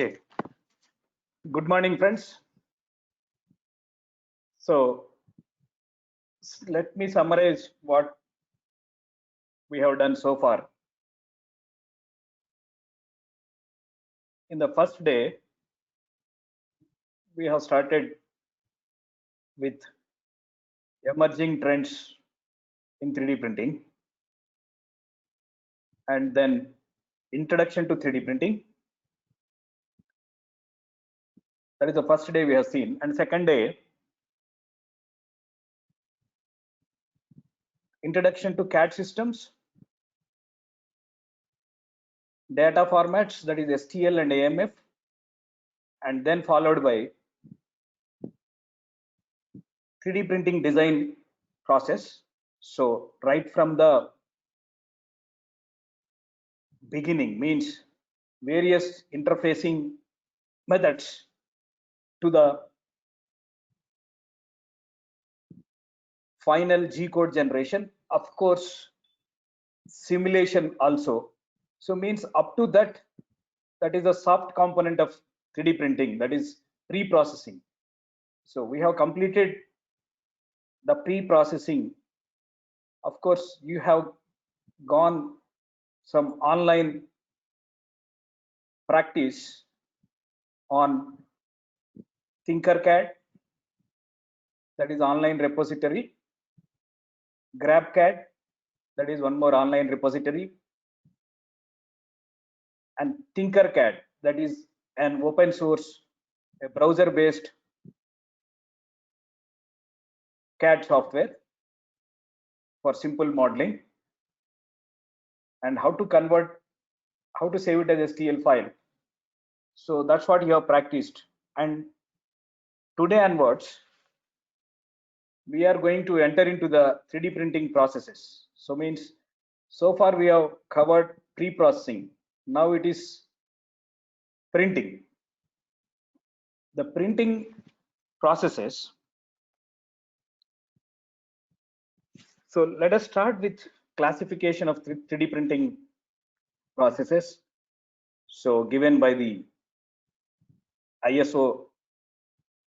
Okay. Good morning, friends. So let me summarize what we have done so far. In the first day, we have started with emerging trends in 3D printing, and then introduction to 3D printing. That is the first day we have seen. And second day, introduction to CAD systems, data formats, that is STL and AMF, and then followed by 3D printing design process. So right from the beginning means various interfacing methods to the final G code generation, of course simulation also. So means up to that, that is a soft component of 3D printing, that is pre-processing. So we have completed the pre-processing. Of course you have gone some online practice on Tinkercad, that is online repository, GrabCAD, that is one more online repository, and Tinkercad, that is an open source, a browser based CAD software for simple modeling, and how to convert, how to save it as STL file. So that's what you have practiced. And today onwards, we are going to enter into the 3D printing processes. So means so far we have covered pre-processing. Now it is printing. The printing processes. So let us start with classification of 3D printing processes. So given by the ISO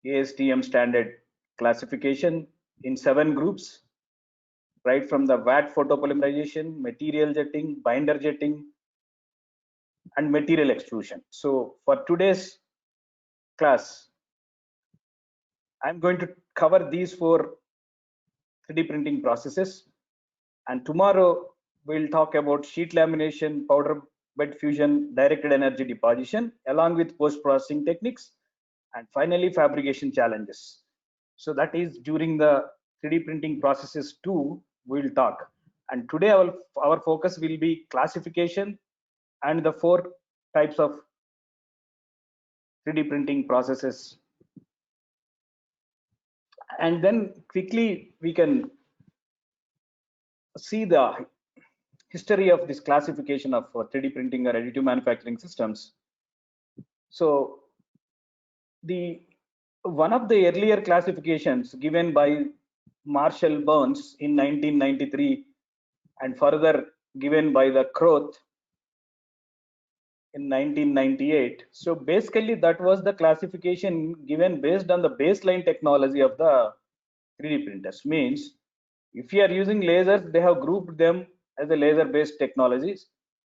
ASTM standard classification in 7 groups, right from the VAT photopolymerization, material jetting, binder jetting, and material extrusion. So for today's class, I'm going to cover these 4 3D printing processes, and tomorrow we'll talk about sheet lamination, powder bed fusion, directed energy deposition, along with post-processing techniques, and finally fabrication challenges. So that is during the 3D printing processes 2 we'll talk. And today our focus will be classification and the 4 types of 3D printing processes. And then quickly we can see the history of this classification of 3D printing or additive manufacturing systems. So the one of the earlier classifications given by Marshall Burns in 1993 and further given by the Croth in 1998. So basically that was the classification given based on the baseline technology of the 3D printers. Means if you are using lasers, they have grouped them as a laser based technologies,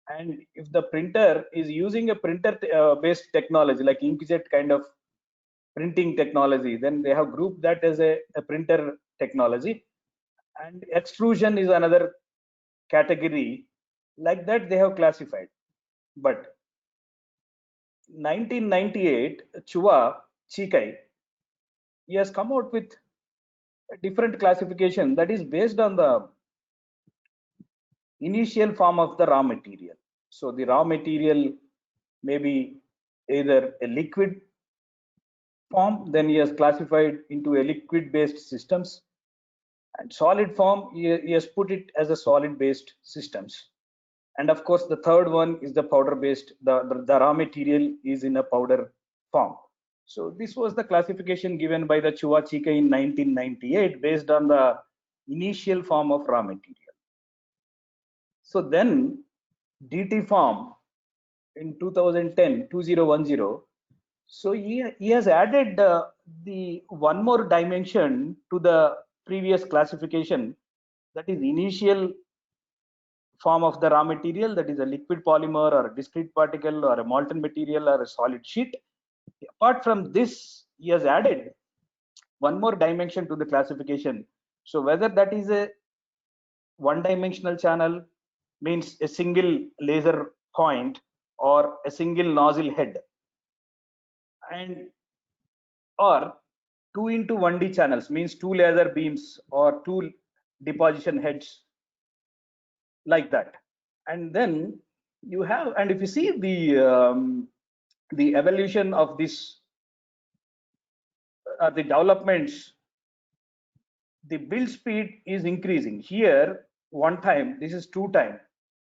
and if the printer is using a printer based technology like inkjet kind of printing technology, then they have grouped that as a printer technology, and extrusion is another category. Like that they have classified. But 1998 Chua Chikai, he has come out with a different classification that is based on the initial form of the raw material. So the raw material may be either a liquid form, then he has classified into a liquid based systems, and solid form he has put it as a solid based systems. And of course the third one is the powder based, the raw material is in a powder form. So this was the classification given by the Chua Chikai in 1998 based on the initial form of raw material. So then DT form in 2010, 2010. So he has added the one more dimension to the previous classification, that is initial form of the raw material, that is a liquid polymer or a discrete particle or a molten material or a solid sheet. Apart from this, he has added one more dimension to the classification. So whether that is a one dimensional channel, means a single laser point or a single nozzle head, and or 2 into 1D channels, means two laser beams or two deposition heads, like that. And then you have, and if you see the evolution of this, the developments, the build speed is increasing. Here one time, this is two time,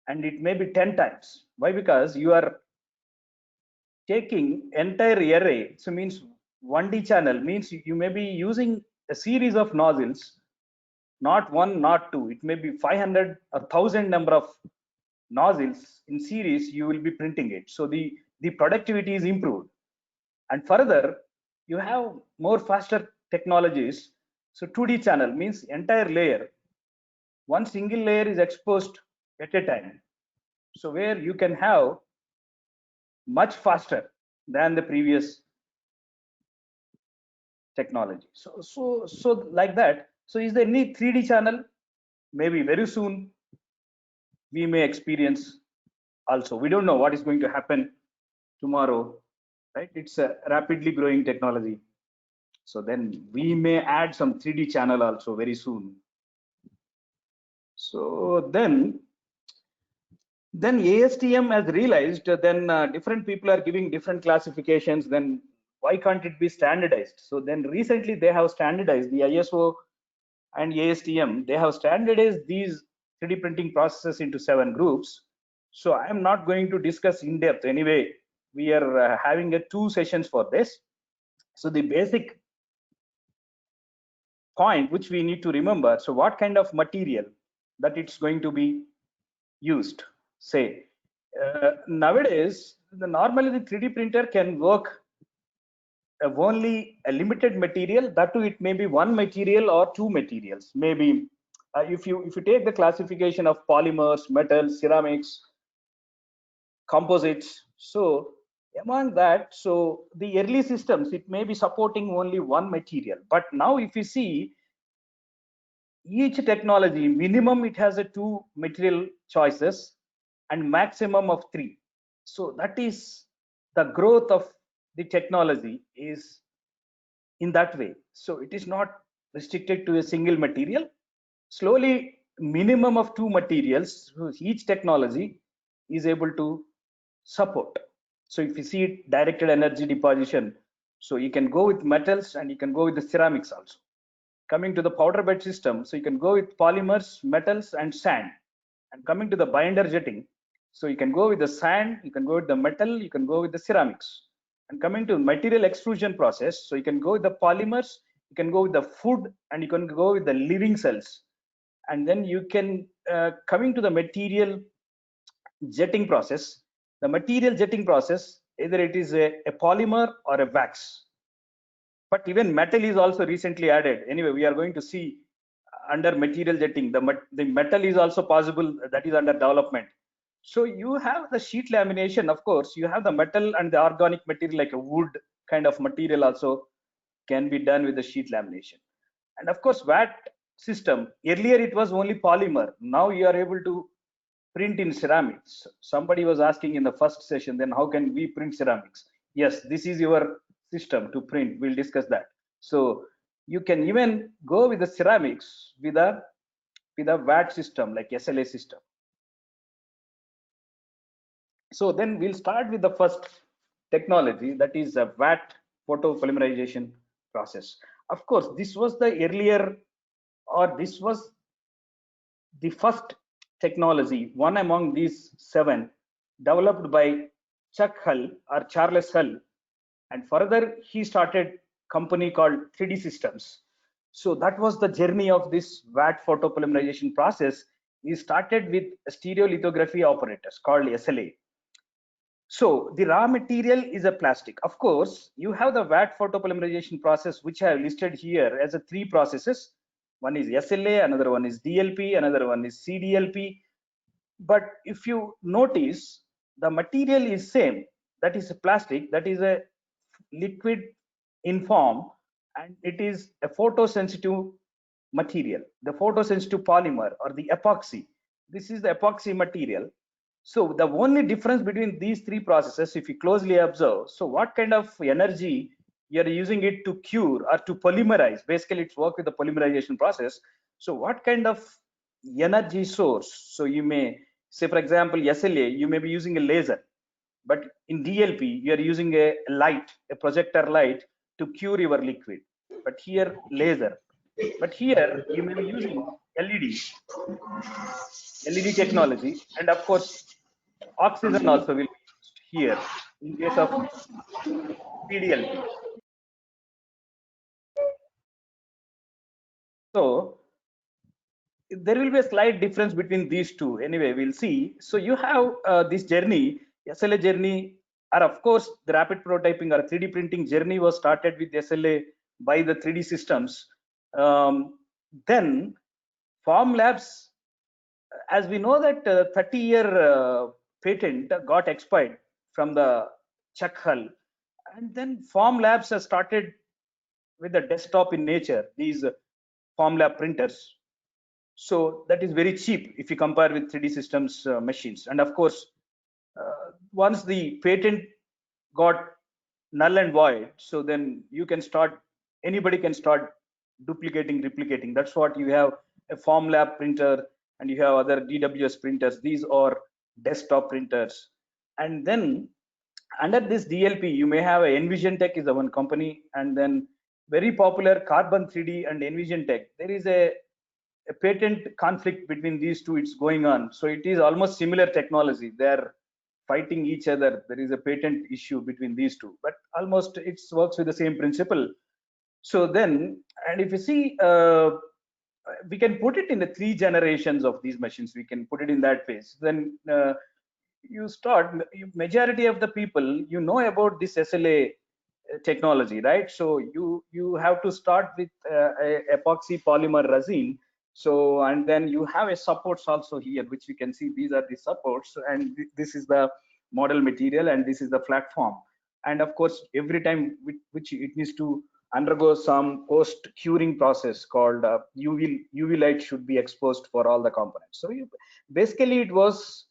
and it may be 10 times. Why? Because you are taking entire array. So means 1D channel, means you may be using a series of nozzles, not one, not two. It may be 500 or 1000 number of nozzles in series. You will be printing it. So the productivity is improved. And further, you have more faster technologies. So 2D channel means entire layer, one single layer is exposed at a time. So where you can have much faster than the previous technology. So like that. So is there any 3D channel? Maybe very soon we may experience also. We don't know what is going to happen tomorrow, right? It's a rapidly growing technology. So then we may add some 3D channel also very soon. So then ASTM has realized, then different people are giving different classifications. Then why can't it be standardized? So then recently they have standardized, the ISO and ASTM, they have standardized these 3D printing processes into 7 groups. So I am not going to discuss in depth. Anyway, we are having 2 sessions for this. So the basic point which we need to remember, so what kind of material that it's going to be used. Say nowadays, normally the 3D printer can work only a limited material. That too, it may be one material or two materials. Maybe if you take the classification of polymers, metals, ceramics, composites. So among that, so the early systems, it may be supporting only one material. But now if you see, each technology minimum it has a 2 material choices and maximum of 3. So that is the growth of the technology is in that way. So it is not restricted to a single material. Slowly minimum of 2 materials, so each technology is able to support. So if you see directed energy deposition, so you can go with metals and you can go with the ceramics also. Coming to the powder bed system, so you can go with polymers, metals and sand. And coming to the binder jetting, so you can go with the sand, you can go with the metal, you can go with the ceramics. And coming to material extrusion process, so you can go with the polymers, you can go with the food, and you can go with the living cells. And then you can coming to the material jetting process, the material jetting process, either it is a polymer or a wax. But even metal is also recently added. Anyway, we are going to see under material jetting, the metal is also possible, that is under development. So you have the sheet lamination, of course, you have the metal and the organic material like a wood kind of material also can be done with the sheet lamination. And of course, VAT system, earlier it was only polymer. Now you are able to print in ceramics. Somebody was asking in the first session, then how can we print ceramics? Yes, this is your system to print. We'll discuss that. So you can even go with the ceramics with a VAT system like SLA system. So then we'll start with the first technology, that is a VAT photopolymerization process. Of course, this was the earlier, or this was the first technology, one among these 7, developed by Chuck Hull or Charles Hull, and further he started company called 3D Systems. So that was the journey of this VAT photopolymerization process. We started with stereolithography operators called SLA. So the raw material is a plastic. Of course, you have the VAT photopolymerization process, which I have listed here as a 3 processes. One is SLA, another one is DLP, another one is CDLP. But if you notice, the material is same. That is a plastic, that is a liquid in form, and it is a photosensitive material, the photosensitive polymer or the epoxy. This is the epoxy material. So the only difference between these 3 processes, if you closely observe, so what kind of energy you're using it to cure or to polymerize, basically it's work with the polymerization process. So what kind of energy source? So you may say, for example, SLA, you may be using a laser, but in DLP, you are using a light, a projector light to cure your liquid, but here laser. But here you may be using LED technology, and of course, oxygen also will be used here in case of CDLP. So there will be a slight difference between these two. Anyway, we'll see. So you have this journey, SLA journey, or of course the rapid prototyping or 3D printing journey was started with SLA by the 3D systems. Then Formlabs, as we know that 30-year patent got expired from the Chuck Hull, and then Formlabs has started with the desktop in nature, these Formlab printers. So that is very cheap if you compare with 3D systems machines. And of course, once the patent got null and void, so then you can start, anybody can start duplicating, replicating. That's what you have, a Formlab printer, and you have other DWS printers. These are desktop printers. And then under this DLP, you may have a Envision Tech is the one company, and then very popular Carbon 3D and Envision Tech. There is a patent conflict between these two. It's going on. So it is almost similar technology. They're fighting each other. There is a patent issue between these two, but almost it works with the same principle. So then, and if you see, we can put it in the 3 generations of these machines. We can put it in that phase. Then you start, majority of the people, you know about this SLA technology, right? So you have to start with a epoxy polymer resin. So, and then you have a supports also here, which you can see, these are the supports, and this is the model material, and this is the platform. And of course, every time which it needs to undergo some post curing process called UV light should be exposed for all the components. So basically it was,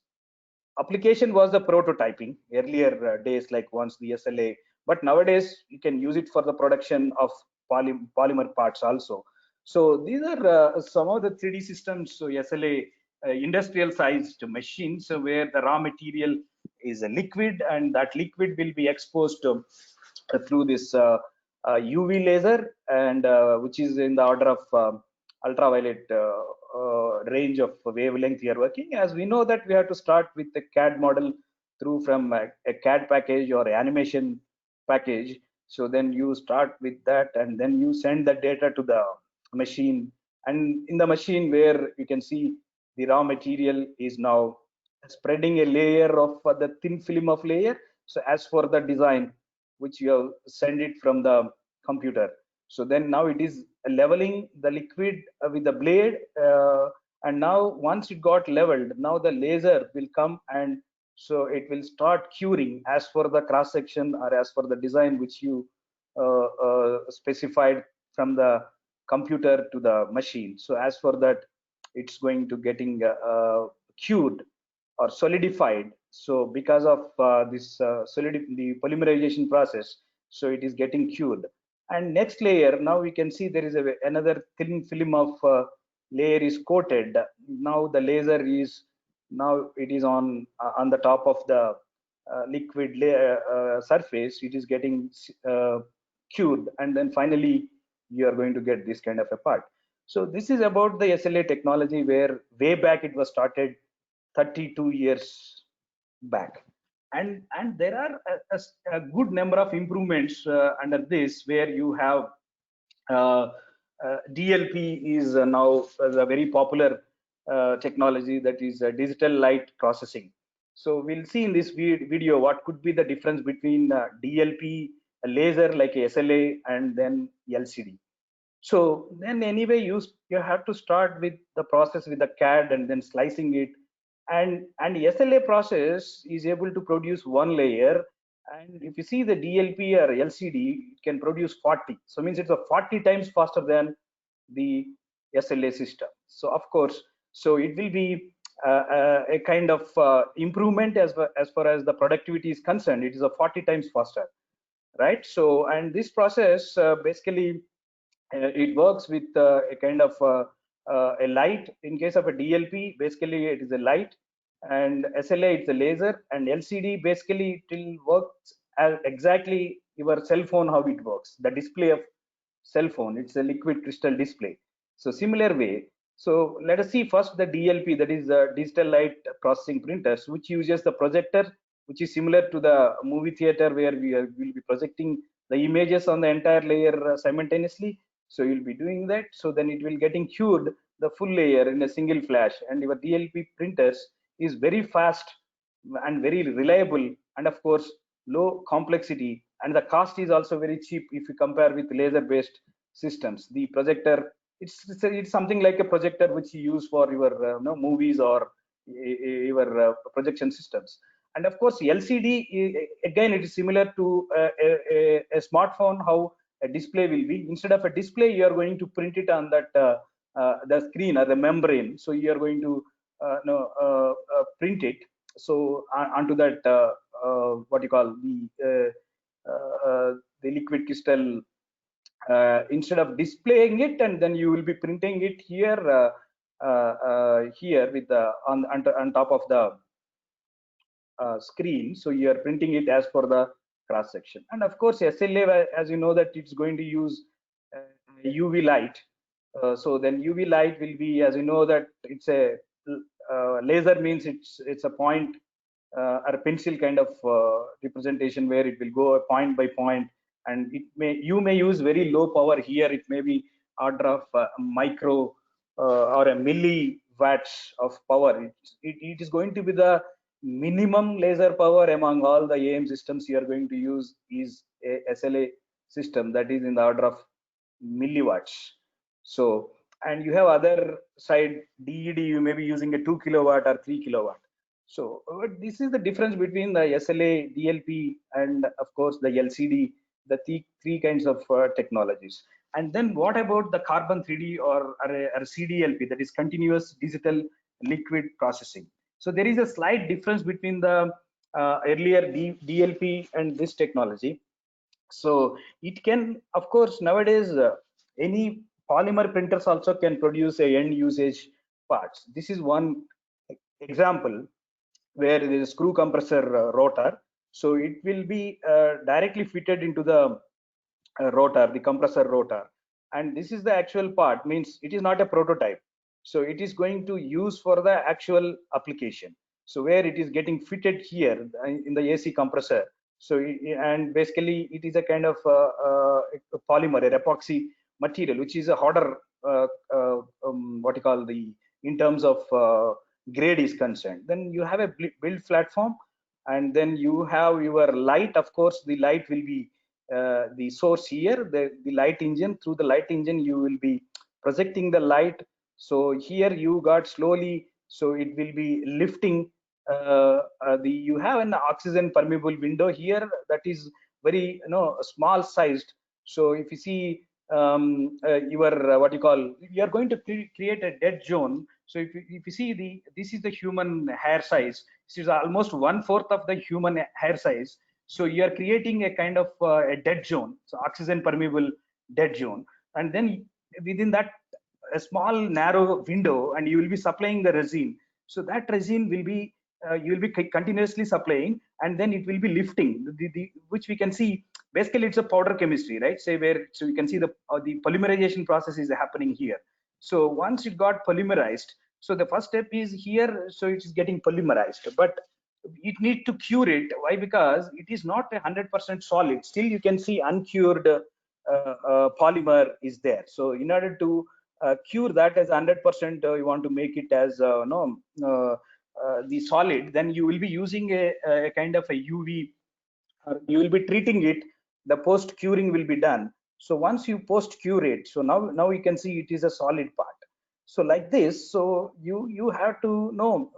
application was the prototyping earlier days, like once the SLA, but nowadays you can use it for the production of polymer parts also. So these are some of the 3D systems. So SLA industrial sized machines, where the raw material is a liquid, and that liquid will be exposed through this UV laser, and which is in the order of ultraviolet range of wavelength we are working. As we know that we have to start with the CAD model through from a CAD package or animation package. So then you start with that, and then you send the data to the machine, and in the machine where you can see the raw material is now spreading a layer of the thin film of layer. So as for the design which you have send it from the computer, so then now it is leveling the liquid with the blade, and now once it got leveled, now the laser will come, and so it will start curing as for the cross section or as for the design which you specified from the computer to the machine. So as for that, it's going to getting cured or solidified. So because of this the polymerization process, so it is getting cured. And next layer, now we can see there is another thin film of layer is coated. Now the laser is, now it is on the top of the liquid layer surface. It is getting cured, and then finally you are going to get this kind of a part. So this is about the SLA technology, where way back it was started 32 years back, and there are a good number of improvements under this, where you have DLP is now a very popular technology, that is digital light processing. So we'll see in this video what could be the difference between DLP, a laser like a SLA, and then LCD. So then anyway, you have to start with the process with the CAD and then slicing it. And SLA process is able to produce one layer. And if you see the DLP or LCD, it can produce 40. So means it's a 40 times faster than the SLA system. So of course, so it will be a kind of improvement as far as the productivity is concerned. It is a 40 times faster, right? So, and this process basically it works with a kind of a light. In case of a DLP, basically it is a light, and SLA it's a laser, and LCD basically it will work as exactly your cell phone how it works. The display of cell phone, it's a liquid crystal display. So similar way. So let us see first the DLP, that is digital light processing printers, which uses the projector, which is similar to the movie theater where we will be projecting the images on the entire layer simultaneously. So you'll be doing that. So then it will getting cured the full layer in a single flash, and your DLP printers is very fast and very reliable, and of course low complexity, and the cost is also very cheap if you compare with laser based systems. The projector, it's something like a projector which you use for your movies or your projection systems. And of course LCD, again it is similar to a smartphone, how a display will be. Instead of a display, you are going to print it on that the screen or the membrane. So you are going to print it so onto that what you call the liquid crystal, instead of displaying it, and then you will be printing it here here with the on top of the screen. So you are printing it as per the cross section. And of course SLA, as you know, that it's going to use UV light. So then UV light will be, as you know, that it's a laser, means it's a point or a pencil kind of representation where it will go point by point, and you may use very low power here. It may be order of micro or a milliwatts of power. It is going to be the minimum laser power among all the AM systems you are going to use is a SLA system, that is in the order of milliwatts. So, and you have other side DED, you may be using a 2 kilowatt or 3 kilowatt. So this is the difference between the SLA, DLP, and of course the LCD, the three kinds of technologies. And then what about the carbon 3D or CDLP, that is continuous digital liquid processing? So there is a slight difference between the earlier DLP and this technology. So it can, of course, nowadays any polymer printers also can produce a end usage parts. This is one example where there is a screw compressor rotor. So it will be directly fitted into the rotor, the compressor rotor. And this is the actual part, means it is not a prototype. So it is going to use for the actual application. So where it is getting fitted here in the AC compressor. So and basically it is a kind of a polymer, a epoxy material, which is a harder what you call the, in terms of grade is concerned. Then you have a build platform, and then you have your light. Of course the light will be the source here, the light engine. Through the light engine you will be projecting the light. So here you got slowly, so it will be lifting you have an oxygen permeable window here that is very small sized. So if you see your what you call, you are going to create a dead zone. So if you see this is the human hair size. This is almost 1/4 of the human hair size. So you are creating a kind of a dead zone, so oxygen permeable dead zone. And then within that a small narrow window, and you will be supplying the resin. So that resin will be you will be continuously supplying, and then it will be lifting which we can see. Basically it's a powder chemistry, right? Say where, so you can see the polymerization process is happening here. So once it got polymerized, so the first step is here, so it is getting polymerized, but it need to cure it. Why? Because it is not 100% solid. Still you can see uncured polymer is there. So in order to cure that as 100%, you want to make it as the solid, then you will be using a kind of a UV, you will be treating it. The post curing will be done. So once you post cure it, so now you can see it is a solid part. So like this, so you have to know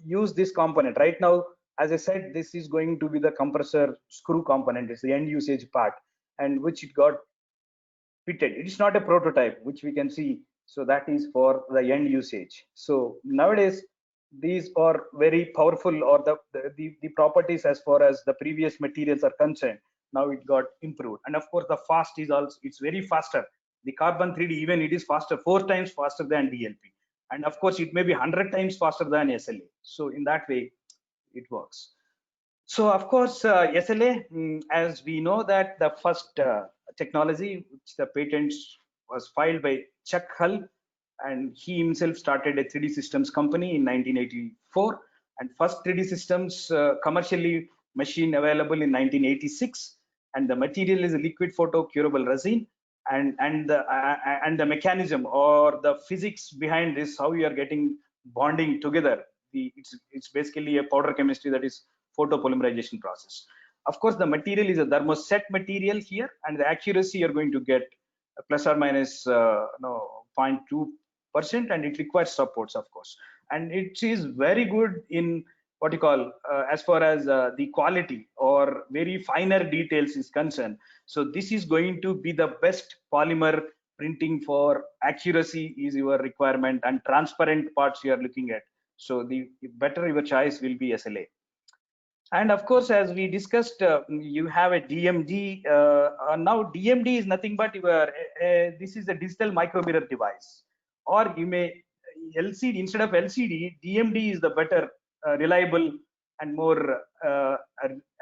use this component. Right now, as I said, this is going to be the compressor screw component. It's the end usage part, and which it got fitted. It is not a prototype, which we can see. So that is for the end usage. So nowadays, these are very powerful, or the properties as far as the previous materials are concerned. Now it got improved, and of course the fast is also, it's very faster. The carbon 3D, even it is faster, 4 times faster than DLP, and of course it may be 100 times faster than SLA. So in that way, it works. So of course, SLA, as we know that the first technology, which the patents was filed by Chuck Hull, and he himself started a 3D systems company in 1984, and first 3D systems commercially machine available in 1986, and the material is a liquid photo curable resin, and the mechanism or the physics behind this, how you are getting bonding together. It's basically a powder chemistry, that is photopolymerization process. Of course, the material is a thermoset material here, and the accuracy you're going to get plus or minus 0.2%, and it requires supports, of course. And it is very good in what you call as far as the quality or very finer details is concerned. So this is going to be the best polymer printing for accuracy is your requirement, and transparent parts you are looking at. So the better your choice will be SLA. And of course, as we discussed, you have a DMD. Now DMD is nothing but this is a digital micro mirror device, or you may LCD instead of LCD. DMD is the better, reliable and more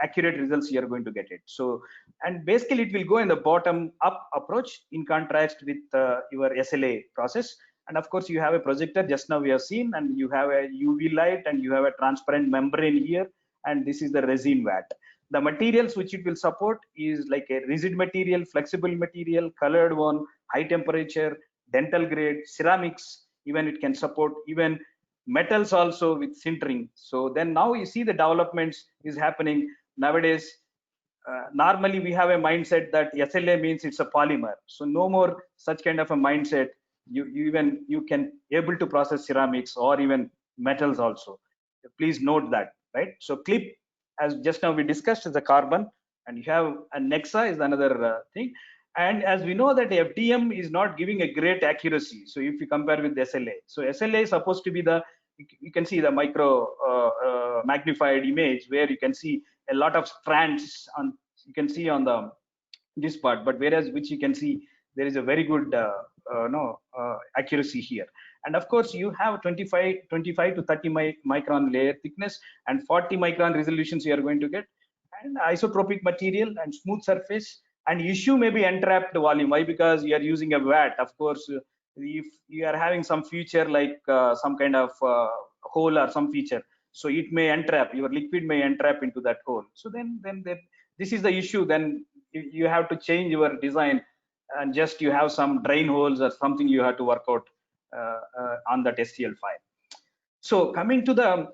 accurate results you are going to get it. So, and basically it will go in the bottom up approach in contrast with your SLA process. And of course, you have a projector, just now we have seen, and you have a UV light, and you have a transparent membrane here, and this is the resin vat. The materials which it will support is like a rigid material, flexible material, colored one, high temperature, dental grade, ceramics, even it can support even metals also with sintering. So then now you see the developments is happening nowadays. Normally we have a mindset that SLA means it's a polymer. So no more such kind of a mindset. You can able to process ceramics or even metals also. Please note that, right? So clip, as just now we discussed, is a carbon, and you have a Nexa is another thing. And as we know that FDM is not giving a great accuracy. So if you compare with SLA, so SLA is supposed to be the, you can see the micro magnified image where you can see a lot of strands on, you can see on the this part, but whereas which you can see there is a very good accuracy here. And of course you have 25 to 30 micron layer thickness and 40 micron resolutions you are going to get, and isotropic material and smooth surface. And issue may be entrapped volume. Why? Because you are using a vat. Of course, if you are having some feature like some kind of hole or some feature, so it may entrap, your liquid may entrap into that hole. So then this is the issue. Then you have to change your design, and just you have some drain holes or something you have to work out on that STL file. So coming to the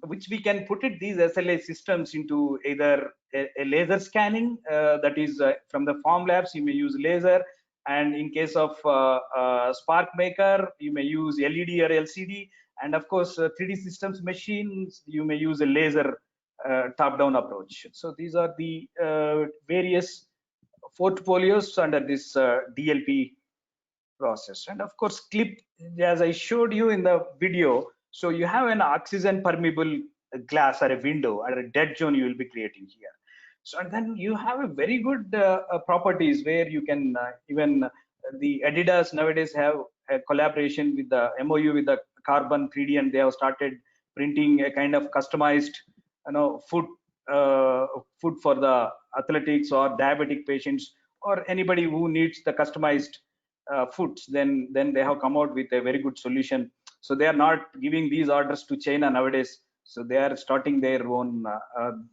which we can put it, these SLA systems into either a laser scanning, that is from the Formlabs you may use laser, and in case of SparkMaker you may use LED or LCD, and of course 3D systems machines you may use a laser top-down approach. So these are the various portfolios under this DLP process. And of course clip, as I showed you in the video, so you have an oxygen permeable glass or a window or a dead zone you will be creating here. So and then you have a very good properties where you can even the Adidas nowadays have a collaboration with the MOU with the Carbon 3D, and they have started printing a kind of customized food for the athletics or diabetic patients or anybody who needs the customized foods. Then they have come out with a very good solution. So they are not giving these orders to China nowadays. So they are starting their own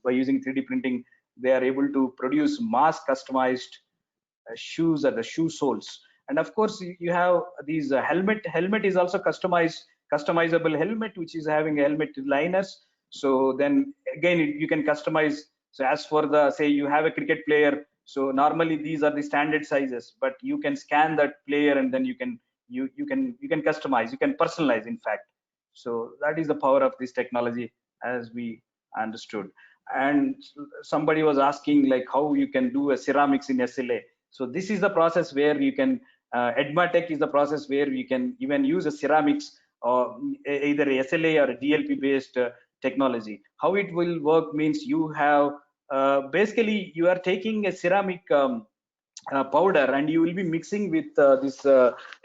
by using 3D printing. They are able to produce mass customized shoes or the shoe soles. And of course, you have these helmet is also customizable helmet, which is having a helmet liners. So then again, you can customize. So as for the, say you have a cricket player, so normally these are the standard sizes, but you can scan that player and then you can customize, you can personalize, in fact. So that is the power of this technology, as we understood. And somebody was asking like how you can do a ceramics in SLA. So this is the process where you can EDMATEC is the process where we can even use a ceramics or either a SLA or a DLP based technology. How it will work means you have basically you are taking a ceramic powder and you will be mixing with this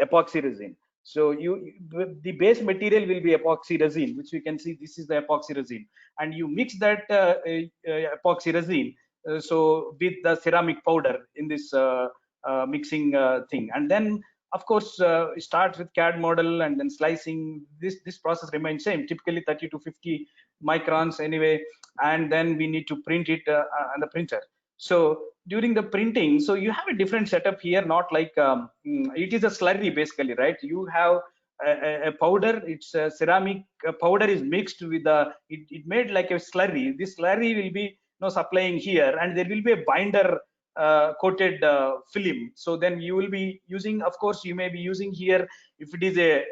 epoxy resin. So the base material will be epoxy resin, which we can see this is the epoxy resin, and you mix that epoxy resin so with the ceramic powder in this mixing thing, and then of course it starts with CAD model and then slicing. This process remains same, typically 30 to 50 microns anyway, and then we need to print it on the printer. So during the printing, so you have a different setup here, not like it is a slurry basically, right? You have a powder, it's a ceramic powder is mixed with the it made like a slurry. This slurry will be supplying here, and there will be a binder coated film. So then you will be using, of course you may be using here, if it is a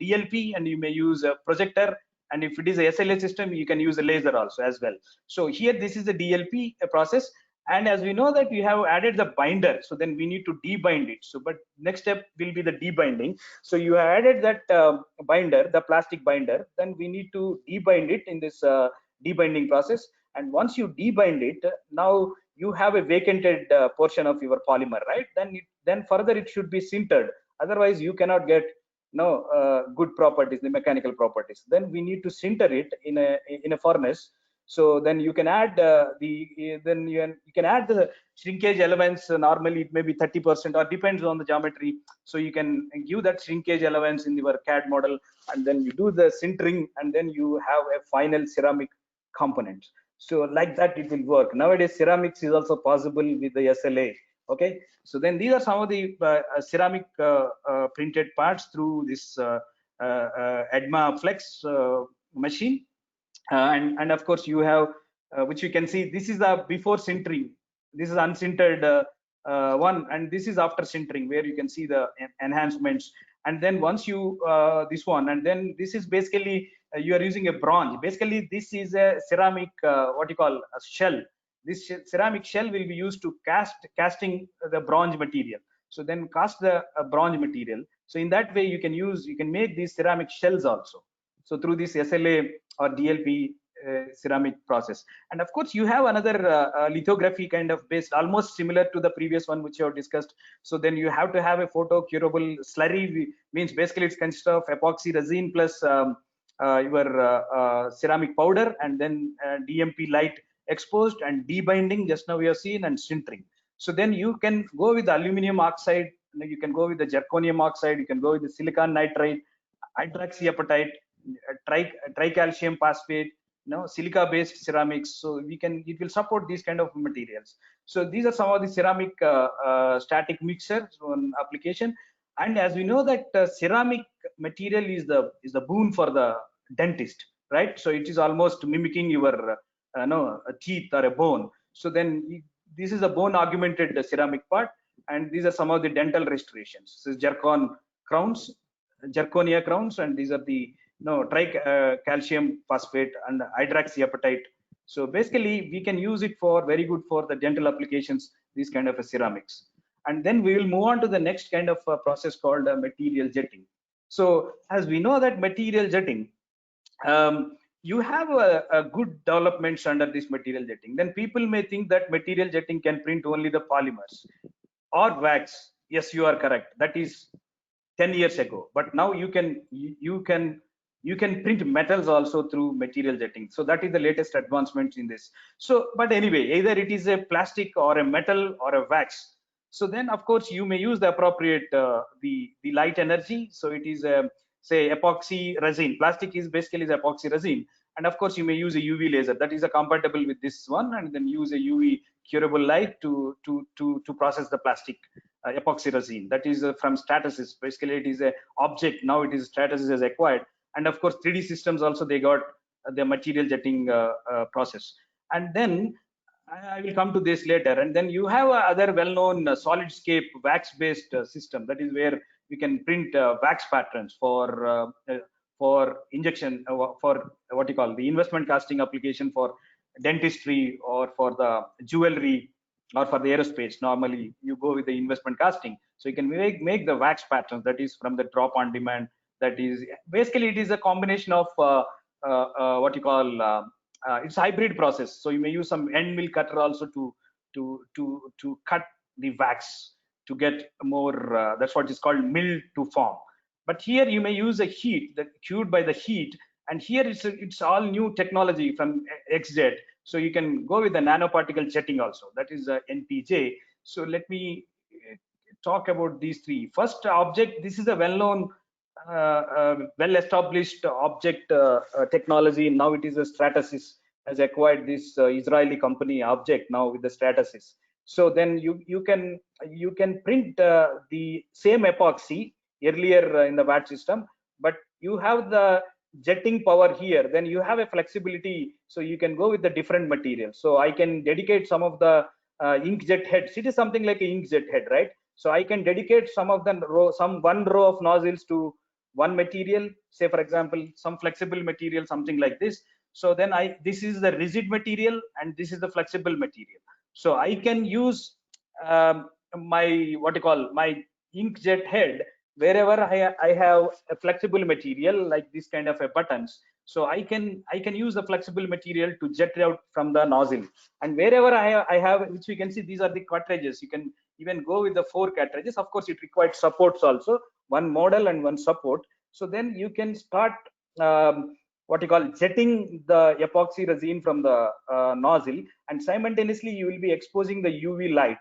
DLP, and you may use a projector, and if it is a SLA system, you can use a laser also as well. So here this is the DLP process, and as we know that we have added the binder, so then we need to debind it. So but next step will be the debinding. So you have added that binder, the plastic binder, then we need to debind it in this debinding process. And once you debind it, now you have a vacanted portion of your polymer, right? Then further it should be sintered, otherwise you cannot get good properties, the mechanical properties. Then we need to sinter it in a furnace. So then you can add you can add the shrinkage elements. Normally it may be 30% or depends on the geometry. So you can give that shrinkage elements in your CAD model, and then you do the sintering, and then you have a final ceramic component. So like that it will work. Nowadays ceramics is also possible with the SLA. Okay, so then these are some of the ceramic printed parts through this EDMA Flex machine. And of course you have which you can see, this is the before sintering, this is unsintered one, and this is after sintering, where you can see the enhancements. And then once you this one, and then this is basically you are using a bronze. Basically this is a ceramic what you call a shell. This ceramic shell will be used to casting the bronze material. So then cast the bronze material. So in that way you can make these ceramic shells also, so through this SLA or DLP ceramic process. And of course you have another lithography kind of based, almost similar to the previous one which you have discussed. So then you have to have a photo curable slurry, means basically it consists of epoxy resin plus your ceramic powder, and then DMP light exposed and debinding, just now we have seen, and sintering. So then you can go with the aluminum oxide, you can go with the zirconium oxide, you can go with the silicon nitride, hydroxyapatite, tricalcium phosphate, silica based ceramics. So it will support these kind of materials. So these are some of the ceramic static mixers on application. And as we know that ceramic material is the boon for the dentist, right? So it is almost mimicking your a teeth or a bone. So then this is a bone augmented ceramic part, and these are some of the dental restorations. This is zirconia crowns, and these are the calcium phosphate and hydroxyapatite. So basically we can use it for very good for the dental applications, these kind of ceramics. And then we will move on to the next kind of process called material jetting. So as we know that material jetting, you have a good developments under this material jetting. Then people may think that material jetting can print only the polymers or wax. Yes, you are correct. That is 10 years ago, but now you can print metals also through material jetting. So that is the latest advancements in this. So but anyway, either it is a plastic or a metal or a wax. So then of course you may use the appropriate the light energy. So it is a, say, epoxy resin. Plastic is basically the epoxy resin, and of course you may use a UV laser that is compatible with this one, and then use a UV curable light to process the plastic epoxy resin. That is from Stratasys. Basically, it is a object. Now it is Stratasys has acquired, and of course 3D Systems also, they got the material jetting process. And then I will come to this later. And then you have other well-known SolidScape wax-based system. That is where we can print wax patterns for injection, for what you call the investment casting application for dentistry or for the jewelry or for the aerospace. Normally you go with the investment casting, so you can make the wax patterns, that is from the drop on demand. That is basically, it is a combination of what you call it's hybrid process. So you may use some end mill cutter also to cut the wax to get more, that's what is called mill to form. But here you may use a heat, that cured by the heat, and here it's all new technology from XJet. So you can go with the nanoparticle jetting also, that is NPJ. So let me talk about these three. First object, this is a well-known well-established object technology. Now it is a Stratasys has acquired this Israeli company Object now with the Stratasys. So then you can print the same epoxy earlier in the VAT system, but you have the jetting power here. Then you have a flexibility, so you can go with the different materials. So I can dedicate some of the inkjet heads. It is something like an inkjet head, right? So I can dedicate some of the one row of nozzles to one material, say for example some flexible material, something like this. So then this is the rigid material and this is the flexible material. So I can use my my inkjet head wherever I have a flexible material like this kind of a buttons. So I can use the flexible material to jet out from the nozzle, and wherever I have, which we can see, these are the cartridges. You can even go with the 4 cartridges. Of course it required supports also, one model and one support. So then you can start jetting the epoxy resin from the nozzle, and simultaneously you will be exposing the UV light.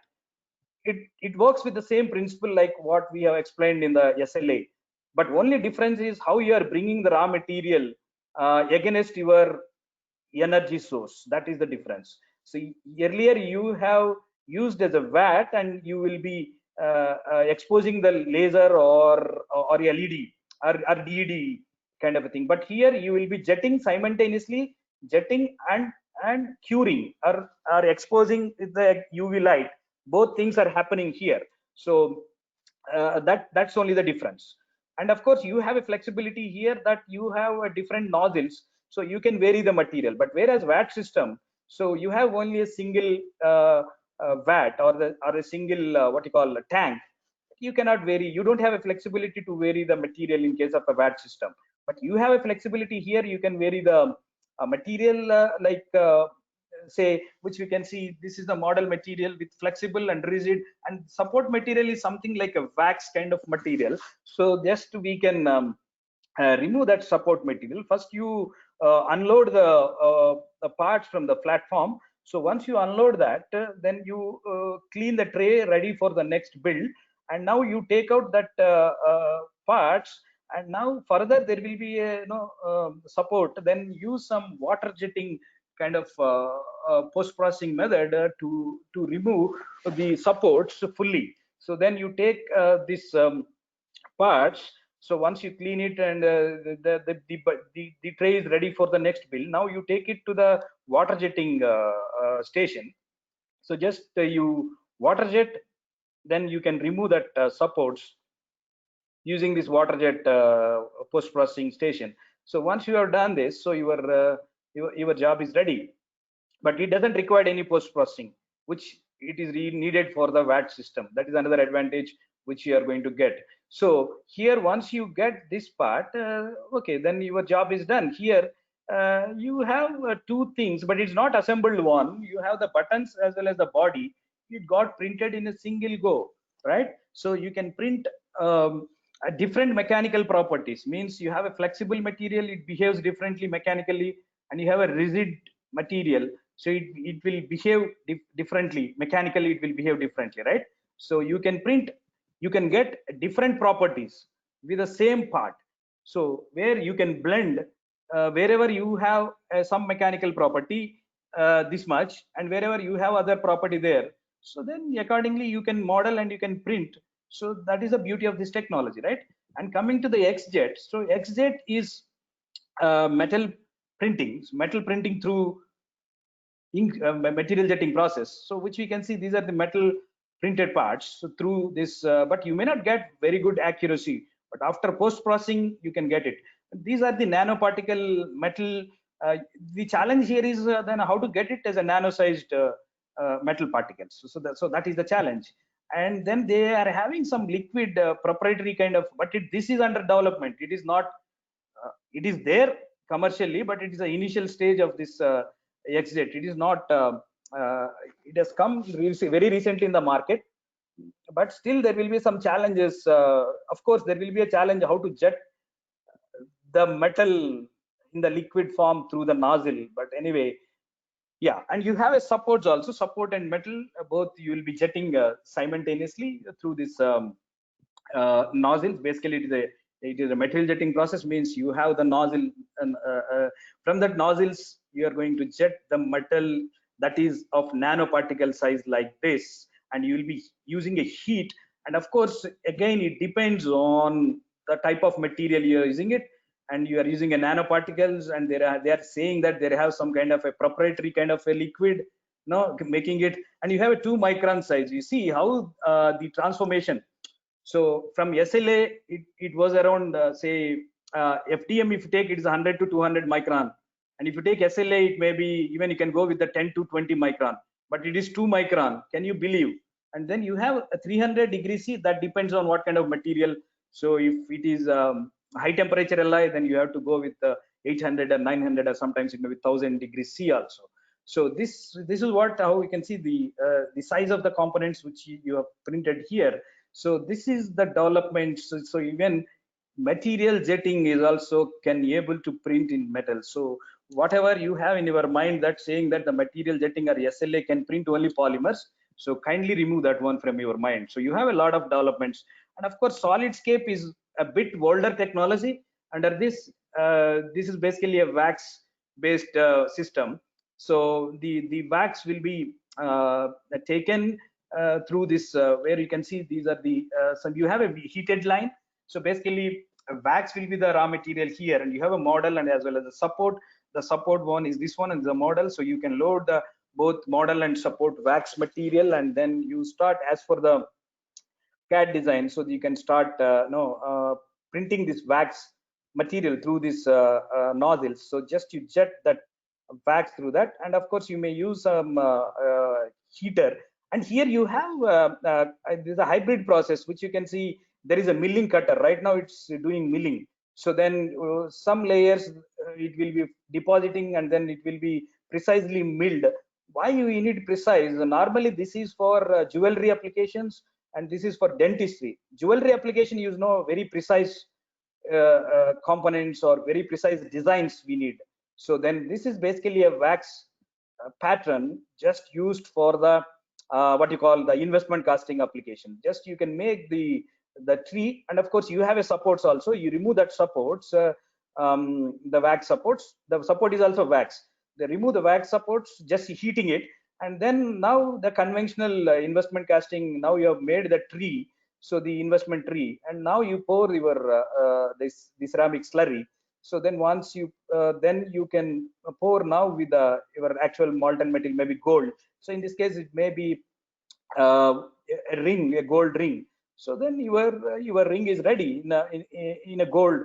It works with the same principle like what we have explained in the SLA, but only difference is how you are bringing the raw material against your energy source. That is the difference. So earlier you have used as a VAT, and you will be exposing the laser or LED or DED kind of a thing. But here you will be jetting simultaneously, jetting and curing or exposing the UV light. Both things are happening here. So that's only the difference. And of course you have a flexibility here that you have different nozzles, so you can vary the material. But whereas VAT system, so you have only a single VAT or a single tank. You cannot vary. You don't have a flexibility to vary the material in case of a VAT system. But you have a flexibility here. You can vary the material say, which we can see, this is the model material with flexible and rigid, and support material is something like a wax kind of material. So just we can remove that support material. First you unload the parts from the platform. So once you unload that, then you clean the tray ready for the next build, and now you take out that parts, and now further there will be a support. Then use some water jetting kind of post-processing method to remove the supports fully. So then you take this parts. So once you clean it and the tray is ready for the next build, now you take it to the water jetting station. So just you water jet, then you can remove that supports using this water jet post-processing station. So once you have done this, so your job is ready. But it doesn't require any post-processing, which it is needed for the VAT system. That is another advantage which you are going to get. So here, once you get this part, okay, then your job is done. Here you have 2 things, but it's not assembled one. You have the buttons as well as the body. It got printed in a single go, right? So you can print different mechanical properties. Means you have a flexible material, it behaves differently mechanically, and you have a rigid material, so it will behave differently mechanically. It will behave differently, right? So you can print, you can get different properties with the same part. So where you can blend wherever you have some mechanical property this much, and wherever you have other property there, So then accordingly you can model and you can print. So that is the beauty of this technology, right? And coming to the XJet, so XJet is metal printing through ink material jetting process. So which we can see these are the metal printed parts. So through this, but you may not get very good accuracy, but after post processing you can get it. These are the nanoparticle metal. The challenge here is then how to get it as a nano-sized metal particles. So that is the challenge. And then they are having some liquid proprietary kind of, but this is under development. It is not. It is there commercially, but it is the initial stage of this XJet. It is not. It has come very recently in the market, but still there will be some challenges. Of course, there will be a challenge how to jet the metal in the liquid form through the nozzle. But anyway, yeah, and you have a supports also, support and metal, both you will be jetting simultaneously through this nozzles. Basically it is a material jetting process, means you have the nozzle, and from that nozzles you are going to jet the metal that is of nanoparticle size like this, and you will be using a heat. And of course again it depends on the type of material you are using it, and you are using a nanoparticles, and they are saying that they have some kind of a proprietary kind of a liquid, no, making it. And you have a 2 micron size. You see how the transformation. So from SLA, it was around, say, FDM, if you take it is 100 to 200 micron. And if you take SLA, it may be, even you can go with the 10 to 20 micron, but it is 2 micron. Can you believe? And then you have a 300 degrees C. That depends on what kind of material. So if it is high temperature Li, then you have to go with 800 or 900, or sometimes it may be 1000 degrees C also. So this is what, how we can see the size of the components which you have printed here. So this is the development. So even material jetting is also can able to print in metal. So whatever you have in your mind that saying that the material jetting or SLA can print only polymers, so kindly remove that one from your mind. So you have a lot of developments. And of course SolidScape is a bit older technology. Under this, this is basically a wax based system. So the wax will be taken through this, where you can see these are the some, you have a heated line. So basically wax will be the raw material here, and you have a model and as well as a support. The support one is this one, and the model. So you can load the both model and support wax material, and then you start as for the CAD design. So you can start printing this wax material through this nozzles. So just you jet that wax through that, and of course you may use some heater. And here you have there's a hybrid process, which you can see there is a milling cutter. Right now it's doing milling. So then some layers it will be depositing, and then it will be precisely milled. Why you need precise? Normally this is for jewelry applications, and this is for dentistry. Jewelry application, you know, very precise components or very precise designs we need. So then this is basically a wax pattern just used for the what you call the investment casting application. Just you can make the tree, and of course you have a supports also. You remove that supports, the wax supports. The support is also wax. They remove the wax supports, just heating it, and then now the conventional investment casting. Now you have made the tree, so the investment tree, and now you pour your this ceramic slurry. So then once you then you can pour now with your actual molten metal, maybe gold. So in this case it may be a ring, a gold ring. So then your ring is ready in a gold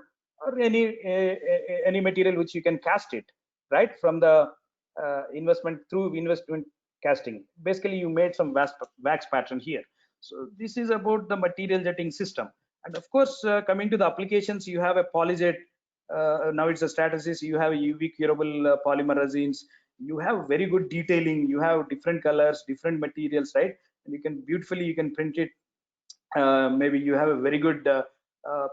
or any material which you can cast it right from the investment casting. Basically you made some wax pattern here. So this is about the material jetting system. And of course coming to the applications, you have a polyjet. Now it's a stratasys. You have a UV curable polymer resins. You have very good detailing. You have different colors, different materials, right? And you can beautifully you can print it. Maybe you have a very good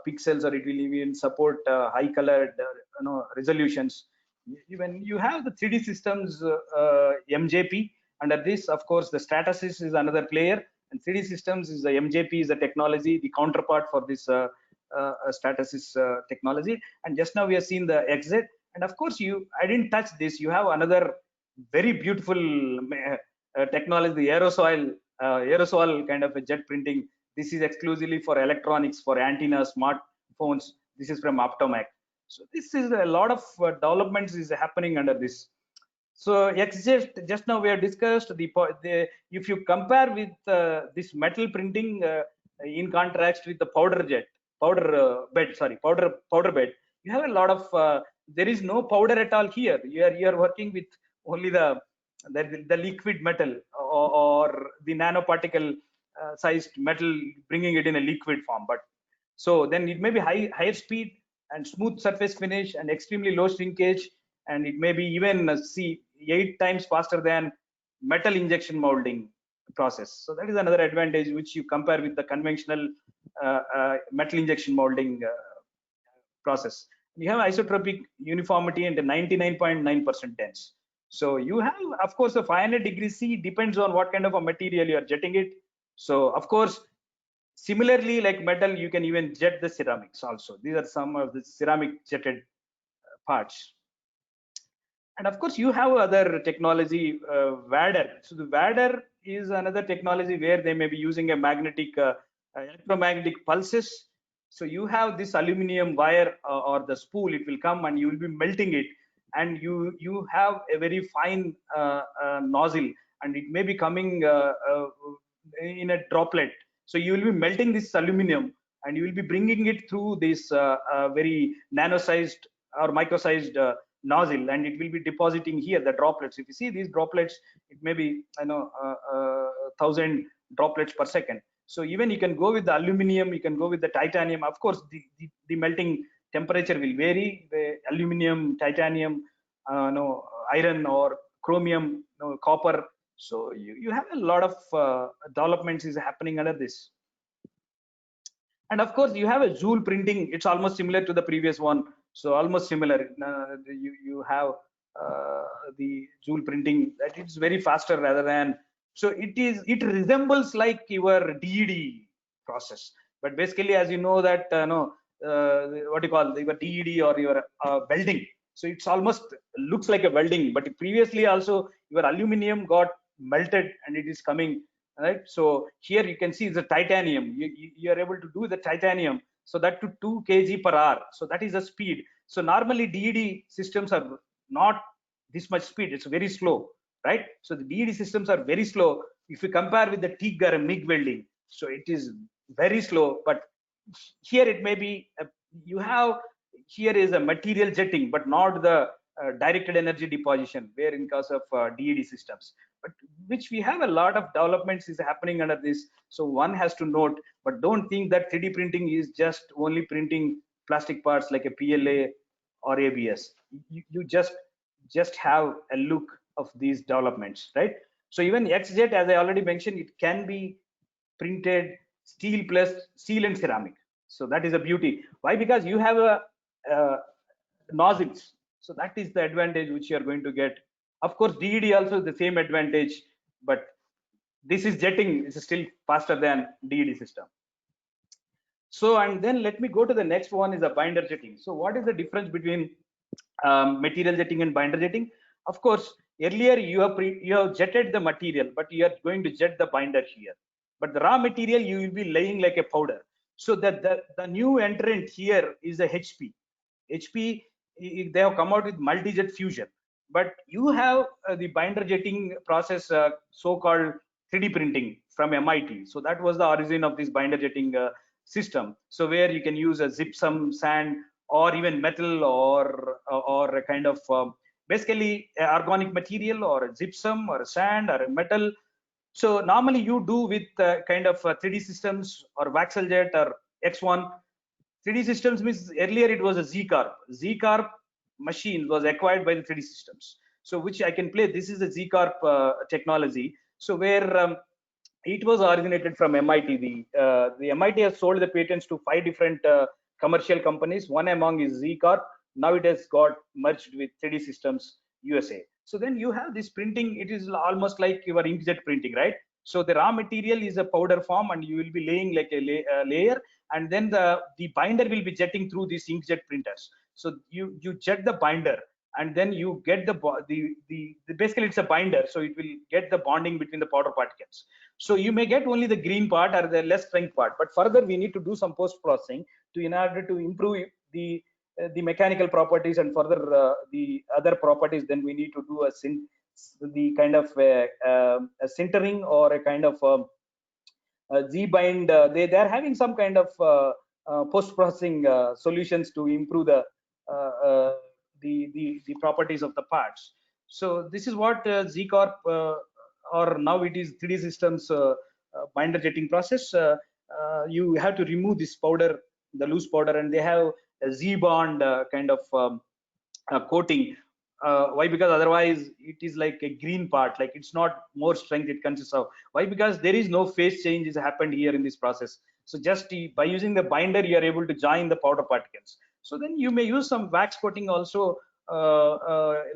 pixels, or it will even support high colored resolutions. Even you have the 3D systems MJP. Under this, of course, the Stratasys is another player, and 3D systems is the MJP is the technology, the counterpart for this Stratasys technology. And just now we have seen the XJet, and of course I didn't touch this. You have another very beautiful technology, the aerosol aerosol kind of a jet printing. This is exclusively for electronics, for antennas, smartphones. This is from Optomac. So this is a lot of developments is happening under this. So XJet, just now we have discussed if you compare with this metal printing in contrast with the powder bed, you have a lot of there is no powder at all here. You are working with only the liquid metal, or the nanoparticle sized metal, bringing it in a liquid form. But so then it may be higher speed and smooth surface finish and extremely low shrinkage, and it may be even 8 times faster than metal injection molding process. So that is another advantage which you compare with the conventional metal injection molding process. You have isotropic uniformity and 99.9% dense. So you have, of course, the 500 degrees C depends on what kind of a material you are jetting it. So of course, similarly, like metal, you can even jet the ceramics also. These are some of the ceramic jetted parts. And of course, you have other technology, WADER. So the WADER is another technology where they may be using a electromagnetic pulses. So you have this aluminum wire or the spool, it will come and you will be melting it. And you have a very fine nozzle, and it may be coming in a droplet. So you will be melting this aluminum and you will be bringing it through this very nano-sized or micro-sized nozzle, and it will be depositing here the droplets. If you see these droplets, it may be 1,000 droplets per second. So even you can go with the aluminum, you can go with the titanium. Of course, the melting temperature will vary. The aluminum, titanium, iron or chromium, copper. So you have a lot of developments is happening under this. And of course, you have a Joule printing. It's almost similar to the previous one. So almost similar. You have the Joule printing that it's very faster rather than. So it resembles like your DED process. But basically, as you know that what you call your DED or your welding. So it's almost looks like a welding. But previously also your aluminum got melted and it is coming. Right. So here you can see the titanium. You are able to do the titanium. So that to 2 kg per hour. So that is the speed. So normally DED systems are not this much speed. It's very slow, right? So the DED systems are very slow. If you compare with the TIG or MIG welding, so it is very slow. But here it may be you have here is a material jetting, but not the directed energy deposition, where in case of DED systems. But which we have a lot of developments is happening under this. So one has to note, but don't think that 3D printing is just only printing plastic parts like a PLA or ABS. You just have a look of these developments, right? So even XJet, as I already mentioned, it can be printed steel plus steel and ceramic. So that is a beauty. Why? Because you have a nozzles. So that is the advantage which you are going to get. Of course, DED also the same advantage, but this is jetting is still faster than DED system. So, and then let me go to the next one is a binder jetting. So what is the difference between material jetting and binder jetting? Of course, earlier you have jetted the material, but you are going to jet the binder here. But the raw material you will be laying like a powder. So that the new entrant here is a HP. HP, they have come out with multi-jet fusion, but you have the binder jetting process, so-called 3D printing from MIT. So that was the origin of this binder jetting system. So where you can use a gypsum, sand, or even metal, or a kind of basically organic material, or a gypsum, or a sand, or a metal. So normally you do with kind of 3D systems or Vaxel Jet or X1. 3D systems means earlier it was a Z-Corp. Z-Corp machine was acquired by the 3D systems. So which I can play. This is the Z-Corp technology. So where it was originated from MIT. The MIT has sold the patents to 5 different commercial companies. One among is Z-Corp. Now it has got merged with 3D Systems USA. So then you have this printing. It is almost like your inkjet printing, right? So the raw material is a powder form, and you will be laying like a layer, and then the binder will be jetting through these inkjet printers. So you jet the binder, and then you get the basically it's a binder, so it will get the bonding between the powder particles. So you may get only the green part or the less strength part, but further we need to do some post processing to in order to improve the mechanical properties and further the other properties. Then we need to do the kind of a sintering or a kind of Z-bind. They are having some kind of post-processing solutions to improve the properties of the parts. So this is what Z-Corp or now it is 3D Systems binder jetting process. You have to remove this powder, the loose powder, and they have a Z-bond kind of coating. Why? Because otherwise it is like a green part, like it's not more strength it consists of. Why? Because there is no phase change is happened here in this process. So just by using the binder you are able to join the powder particles. So then you may use some wax coating also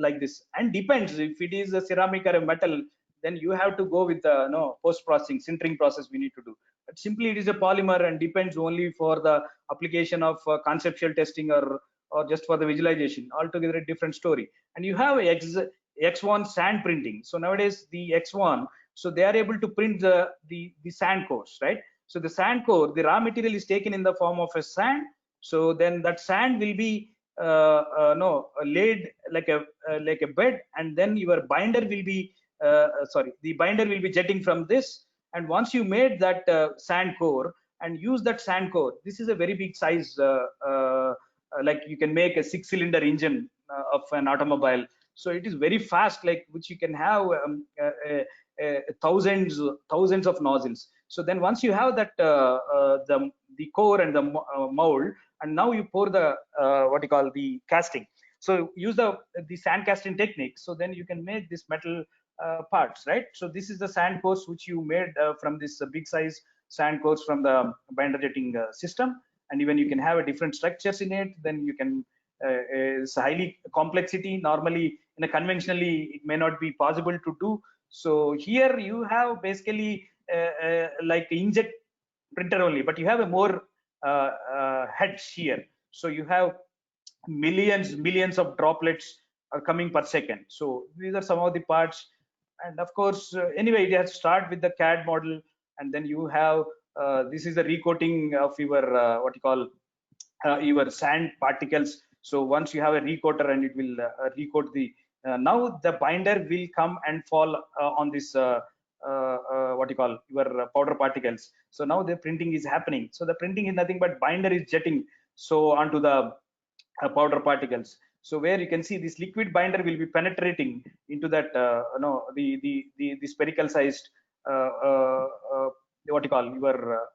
like this, and depends if it is a ceramic or a metal, then you have to go with the post processing sintering process we need to do. But simply it is a polymer and depends only for the application of conceptual testing or just for the visualization, altogether a different story. And you have X1 sand printing. So nowadays the X1, so they are able to print the sand cores, right? So the sand core, the raw material is taken in the form of a sand. So then that sand will be laid like a bed, and then your binder will be the binder will be jetting from this. And once you made that sand core and use that sand core, this is a very big size. Like you can make a 6-cylinder engine of an automobile. So it is very fast, like which you can have thousands of nozzles. So then once you have that the core and the mold, and now you pour the what you call the casting. So use the sand casting technique. So then you can make this metal parts, right? So this is the sand cores which you made from this big size sand cores from the binder jetting system. And even you can have a different structures in it. Then you can it's highly complexity. Normally in a conventionally it may not be possible to do. So here you have basically like inkjet printer only, but you have a more heads here. So you have millions of droplets are coming per second. So these are some of the parts. And of course anyway it has to start with the CAD model, and then you have this is the recoating of your what you call your sand particles. So once you have a recoater and it will recoat the now the binder will come and fall on this what you call your powder particles. So now the printing is happening. So the printing is nothing but binder is jetting so onto the powder particles. So where you can see this liquid binder will be penetrating into that the spherical sized what you call your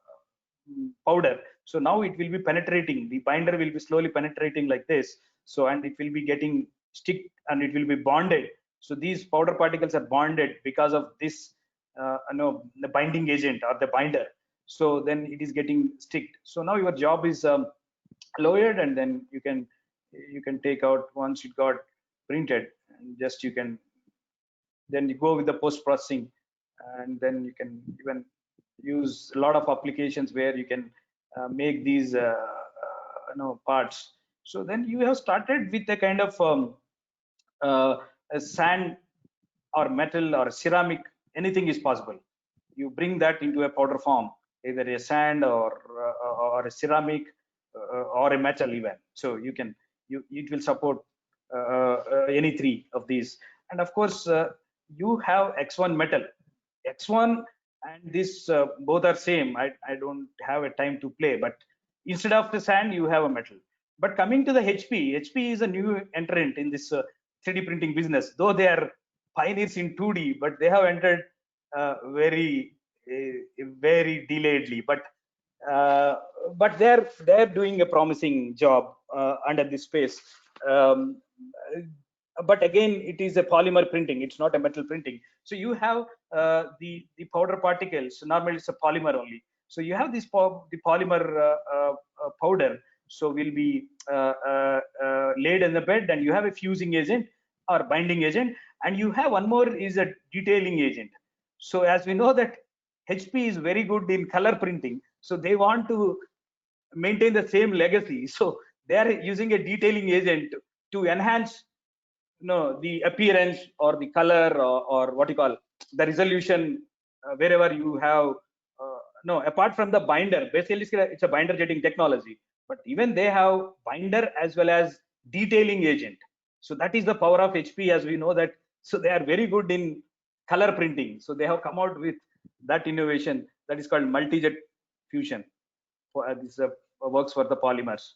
powder. So now it will be penetrating, the binder will be slowly penetrating like this. So and it will be getting stick and it will be bonded. So these powder particles are bonded because of this the binding agent or the binder. So then it is getting sticked. So now your job is lowered, and then you can take out once it got printed, and just you can then you go with the post processing, and then you can even use a lot of applications where you can make these parts. So then you have started with a kind of a sand or metal or ceramic, anything is possible. You bring that into a powder form, either a sand or a ceramic or a metal even. So you can it will support any three of these. And of course you have X1 metal, X1 and this both are same. I don't have a time to play, but instead of the sand you have a metal. But coming to the HP is a new entrant in this 3D printing business, though they are pioneers in 2D, but they have entered very delayedly. But they're doing a promising job under this space. Um, but again, it is a polymer printing; it's not a metal printing. So you have the powder particles. Normally, it's a polymer only. So you have this the polymer powder. So will be laid in the bed, and you have a fusing agent or binding agent, and you have one more is a detailing agent. So as we know that HP is very good in color printing, so they want to maintain the same legacy. So they are using a detailing agent to enhance the appearance or the color, or what you call the resolution, wherever you have no, apart from the binder, basically it's a binder jetting technology, but even they have binder as well as detailing agent. So that is the power of HP, as we know that. So they are very good in color printing. So they have come out with that innovation that is called multi-jet fusion. For this works for the polymers.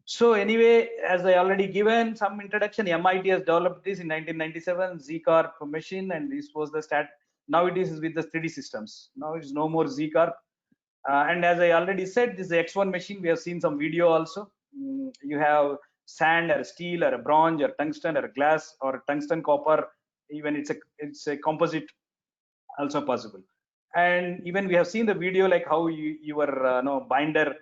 So anyway, as I already given some introduction, MIT has developed this in 1997, Z-Corp machine, and this was the start. Now it is with the 3D systems. Now it's no more Z-Corp. And as I already said, this is X1 machine. We have seen some video also. You have sand or steel or a bronze or tungsten or glass or tungsten copper. Even it's a composite also possible. And even we have seen the video like how your binder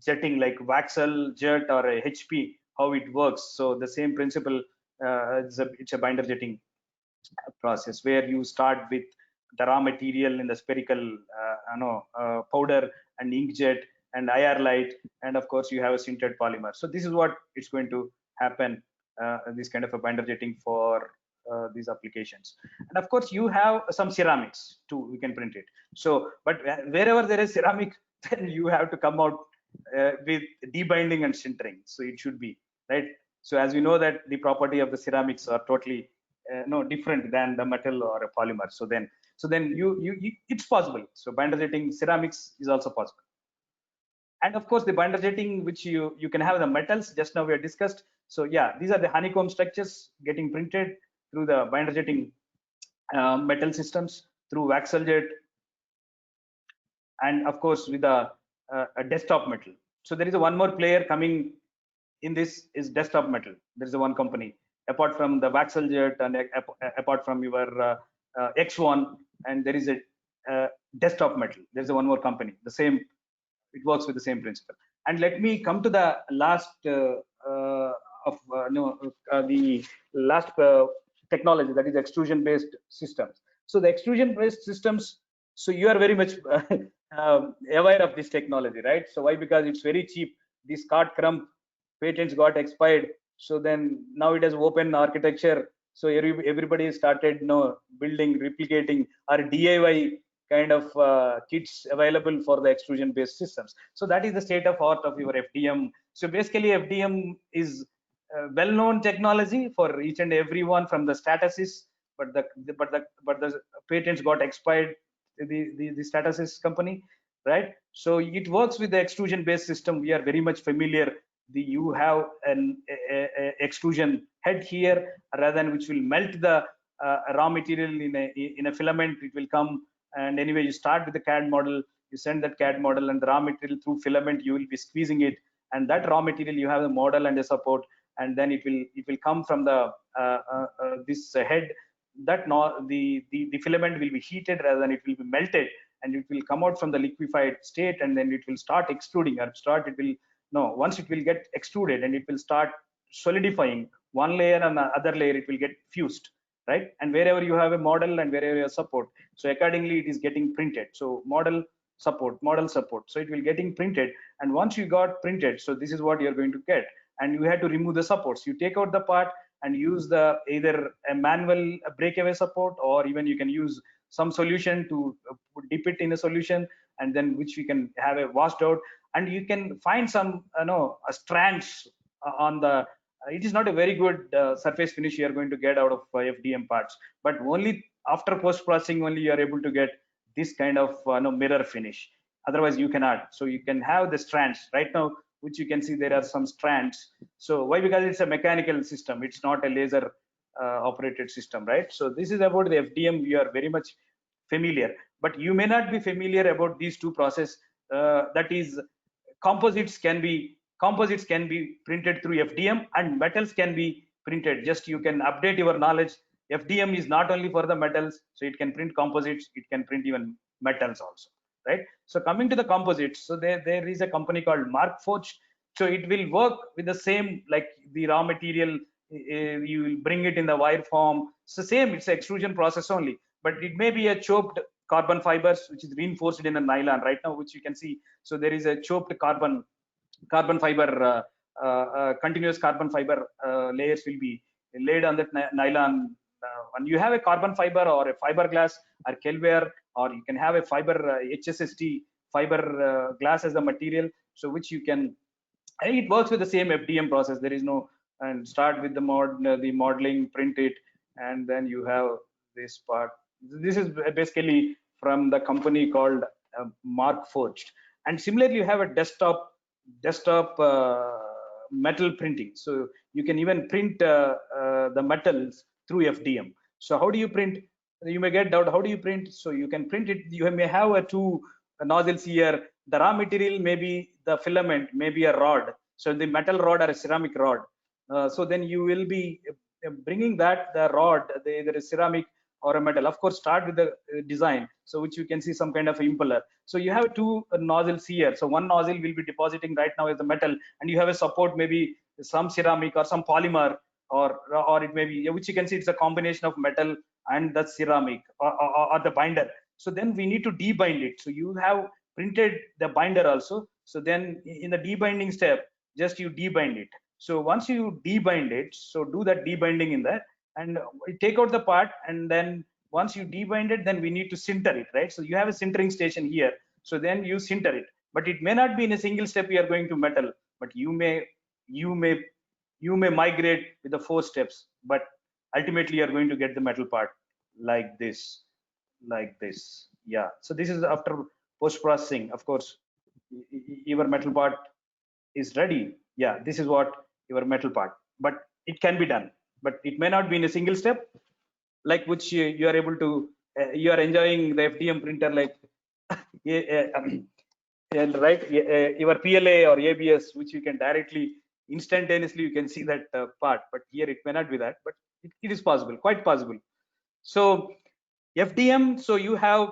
jetting like Waxel jet or a HP, how it works. So the same principle, it's a binder jetting process where you start with the raw material in the spherical powder and inkjet and IR light, and of course you have a sintered polymer. So this is what it's going to happen, this kind of a binder jetting for these applications. And of course you have some ceramics too, we can print it. So but wherever there is ceramic, then you have to come out with debinding and sintering. So it should be right. So as we know that the property of the ceramics are totally no different than the metal or a polymer. So then you it's possible. So binder jetting ceramics is also possible. And of course the binder jetting which you can have the metals, just now we have discussed. So yeah, these are the honeycomb structures getting printed through the binder jetting metal systems through Waxel jet, and of course with a desktop metal. So there is a one more player coming in this is desktop metal. There is a one company apart from the Waxel jet and apart from your X1, and there is a desktop metal. There's a one more company. The same, it works with the same principle. And let me come to the last the last technology, that is extrusion based systems. So the extrusion based systems, so you are very much aware of this technology, right? So why? Because it's very cheap. This Scott Crump patents got expired, so then now it has open architecture. So everybody started building, replicating or DIY kind of kits available for the extrusion based systems. So that is the state of art of your FDM. So basically FDM is well known technology for each and everyone from the statuses, but the patents got expired, the statuses company, right? So it works with the extrusion based system. We are very much familiar. You have an extrusion head here, rather than which will melt the raw material in a filament. It will come, and anyway you start with the CAD model, you send that CAD model and the raw material through filament, you will be squeezing it, and that raw material you have a model and a support, and then it will come from the this head. That the filament will be heated rather than it will be melted, and it will come out from the liquefied state, and then it will start extruding, or it will once it will get extruded and it will start solidifying one layer and the other layer, it will get fused, right? And wherever you have a model and wherever you have support, so accordingly it is getting printed. So model support, so it will getting printed, and once you got printed, so this is what you're going to get. And you have to remove the supports. You take out the part and use the either a manual breakaway support, or even you can use some solution to dip it in a solution, and then which we can have a washed out, and you can find some strands on the it is not a very good surface finish you are going to get out of FDM parts, but only after post processing only you are able to get this kind of mirror finish. Otherwise you cannot. So you can have the strands right now, which you can see there are some strands. So why? Because it's a mechanical system, it's not a laser operated system, right? So this is about the FDM. We are very much familiar, but you may not be familiar about these two process. That is, composites can be printed through FDM, and metals can be printed. Just you can update your knowledge. FDM is not only for the metals, so it can print composites, it can print even metals also, right? So coming to the composites, so there is a company called Markforged. So it will work with the same, like the raw material, you will bring it in the wire form. So same, it's an extrusion process only, but it may be a choked carbon fibers which is reinforced in a nylon right now, which you can see. So there is a choked carbon fiber, continuous carbon fiber layers will be laid on that nylon, and you have a carbon fiber or a fiberglass or Kelware, or you can have a fiber HSST fiber glass as the material, so which you can, it works with the same FDM process. There is no, and start with the the modeling, print it, and then you have this part. This is basically from the company called Markforged. And similarly, you have a desktop metal printing. So you can even print the metals through FDM. So how do you print? You may get doubt, how do you print? So you can print it. You may have two nozzles here. The raw material may be the filament, may be a rod. So the metal rod or a ceramic rod. So then you will be bringing that, the rod, either a ceramic or a metal. Of course, start with the design, so which you can see some kind of impeller. So you have two nozzles here. So one nozzle will be depositing right now as the metal, and you have a support, maybe some ceramic or some polymer, or it may be, which you can see it's a combination of metal and the ceramic, or the binder. So then we need to debind it. So you have printed the binder also. So then in the debinding step, just you debind it. So once you debind it, so do that debinding in that, and take out the part, and then once you debind it, then we need to sinter it, right? So you have a sintering station here. So then you sinter it, but it may not be in a single step we are going to metal, but you may migrate with the 4 steps, but ultimately you're going to get the metal part like this. Yeah, so this is after post processing. Of course, your metal part is ready. Yeah, this is what your metal part, but it can be done, but it may not be in a single step, like which you are able to, you are enjoying the FDM printer, like and right, your PLA or ABS, which you can directly instantaneously you can see that part, but here it may not be that, but it is possible, quite possible. So FDM, so you have,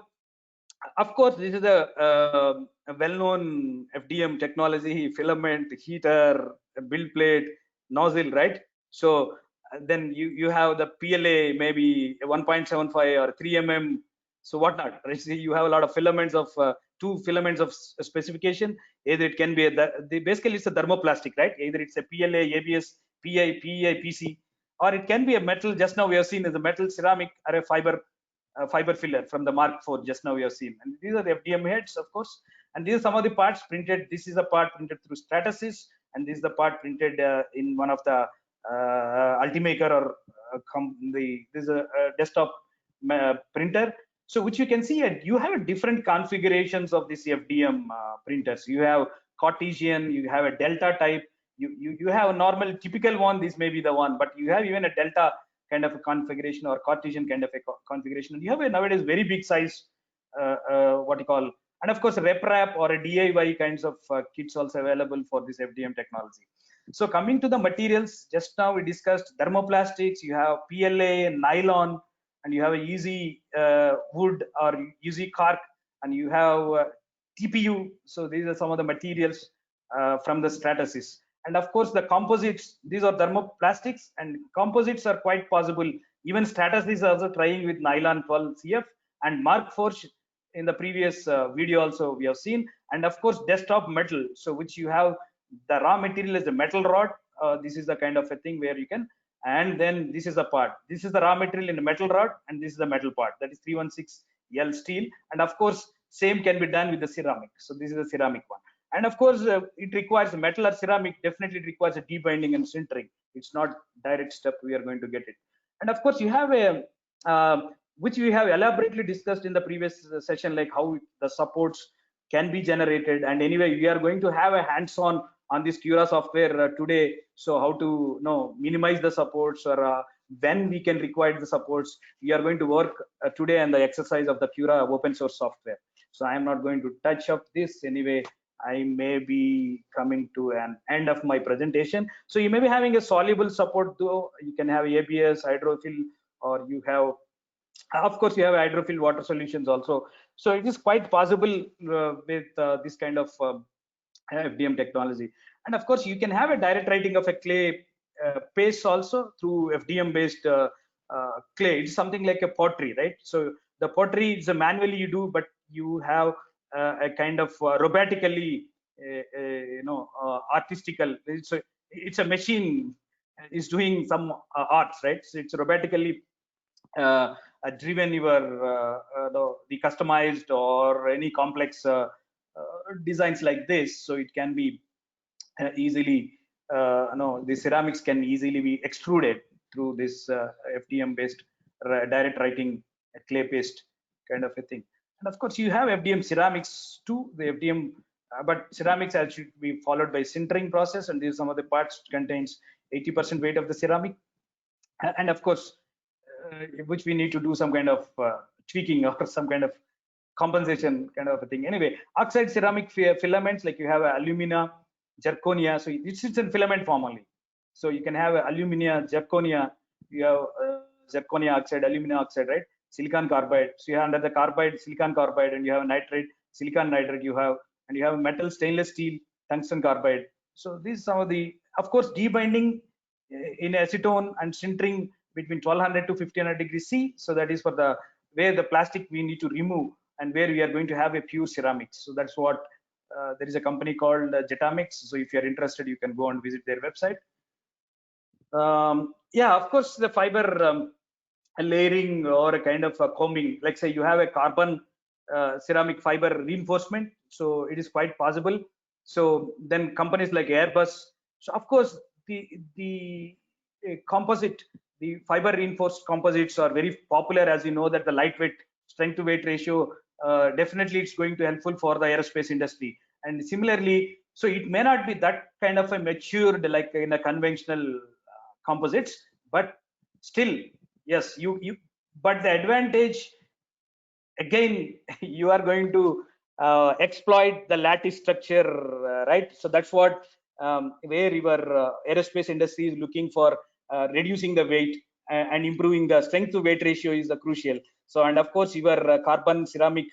of course, this is a well-known FDM technology: filament, heater, build plate, nozzle, right? So then you have the PLA, maybe 1.75 or 3 mm, so whatnot, right? So you have a lot of filaments of 2 filaments of specification. Either it can be basically it's a thermoplastic, right? Either it's a PLA, ABS, PI, PEI, PC, or it can be a metal. Just now we have seen as a metal, ceramic, or a fiber filler from the Mark IV. Just now we have seen, and these are the FDM heads, of course, and these are some of the parts printed. This is a part printed through Stratasys, and this is the part printed in one of the Ultimaker, or this is a desktop printer. So which you can see, you have different configurations of this FDM printers. You have Cartesian, you have a Delta type, you have a normal typical one. This may be the one, but you have even a Delta kind of a configuration, or Cartesian kind of a configuration. And you have a nowadays very big size, what you call, and of course RepRap or a DIY kinds of kits also available for this FDM technology. So coming to the materials, just now we discussed thermoplastics, you have PLA, nylon, and you have a easy wood or easy cork, and you have TPU. So these are some of the materials from the Stratasys. And of course the composites, these are thermoplastics, and composites are quite possible. Even Stratasys is also trying with nylon 12 CF, and Markforged in the previous video also we have seen. And of course desktop metal, so which you have the raw material is the metal rod. This is the kind of a thing where you can, and then this is the part, this is the raw material in the metal rod, and this is the metal part, that is 316L steel. And of course same can be done with the ceramic. So this is the ceramic one. And of course it requires metal or ceramic, definitely it requires a debinding and sintering. It's not direct step we are going to get it. And of course you have a which we have elaborately discussed in the previous session, like how the supports can be generated. And anyway, we are going to have a hands-on on this Cura software today. So how to minimize the supports, or when we can require the supports. We are going to work today on the exercise of the Cura open source software. So I am not going to touch up this anyway. I may be coming to an end of my presentation. So you may be having a soluble support, though. You can have ABS, hydrophil, or you have, of course, you have hydrophil water solutions also. So it is quite possible with this kind of FDM technology. And of course, you can have a direct writing of a clay paste also through FDM based clay. It's something like a pottery, right? So the pottery is a manually you do, but you have a kind of robotically, artistical. It's a machine is doing some arts, right? So it's robotically driven your the customized or any complex designs like this. So it can be easily, no, the ceramics can easily be extruded through this FDM based direct writing clay paste kind of a thing. And of course, you have FDM ceramics too. The FDM, but ceramics should be followed by sintering process, and these some of the parts contains 80% weight of the ceramic, and of course, which we need to do some kind of tweaking or some kind of compensation kind of a thing. Anyway, oxide ceramic filaments, like you have alumina, zirconia. So it's in filament form only. So you can have alumina, zirconia. You have zirconia oxide, alumina oxide, right? Silicon carbide. So you have under the carbide, silicon carbide, and you have nitride, silicon nitride. You have, and you have metal, stainless steel, tungsten carbide. So these are some of the, of course, debinding in acetone and sintering between 1200 to 1500 degrees C. So that is for the where the plastic we need to remove and where we are going to have a pure ceramics. So that's what there is a company called Jetamix. So if you're interested, you can go and visit their website. Yeah, of course, the fiber layering or a kind of a combing, like say you have a carbon ceramic fiber reinforcement. So it is quite possible. So then companies like Airbus. So of course, the composite, the fiber reinforced composites are very popular, as you know that the lightweight strength to weight ratio definitely it's going to helpful for the aerospace industry. And similarly, so it may not be that kind of a matured like in a conventional composites, but still, yes, but the advantage again, you are going to exploit the lattice structure, right? So that's what where your aerospace industry is looking for, reducing the weight and improving the strength to weight ratio is the crucial. So, and of course, your carbon ceramic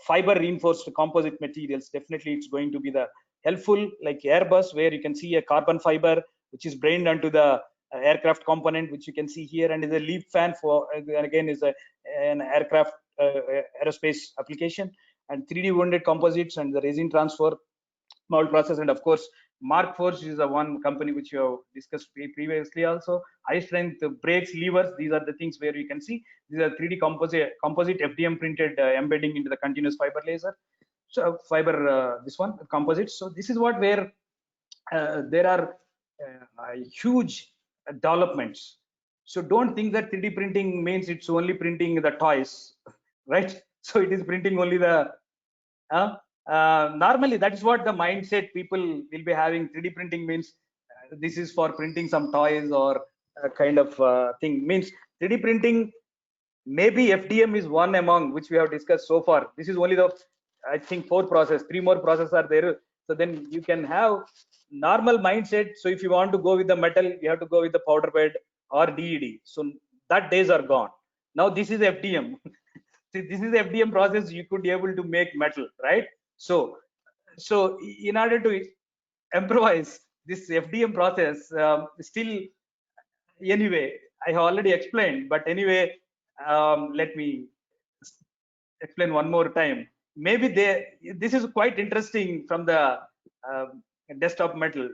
fiber reinforced composite materials, definitely it's going to be the helpful, like Airbus, where you can see a carbon fiber which is brained onto the aircraft component, which you can see here, and is a leaf fan for again is an aircraft aerospace application, and 3D wounded composites and the resin transfer mold process. And of course, Markforged is the one company which you have discussed previously also. High strength brakes, levers, these are the things where you can see these are 3D composite FDM printed embedding into the continuous fiber laser. So fiber, this one composites. So this is what where there are huge developments. So don't think that 3D printing means it's only printing the toys, right? So it is printing only the normally that is what the mindset people will be having. 3D printing means this is for printing some toys or kind of thing. Means 3D printing, maybe FDM is one among which we have discussed so far. This is only the, I think, 4 process, 3 more processes are there. So then you can have normal mindset. So if you want to go with the metal, you have to go with the powder bed or DED. So that days are gone. Now this is FDM. See, this is FDM process. You could be able to make metal, right? So in order to improvise this FDM process, still anyway, I have already explained, but anyway, let me explain one more time. Maybe this is quite interesting from the desktop metal,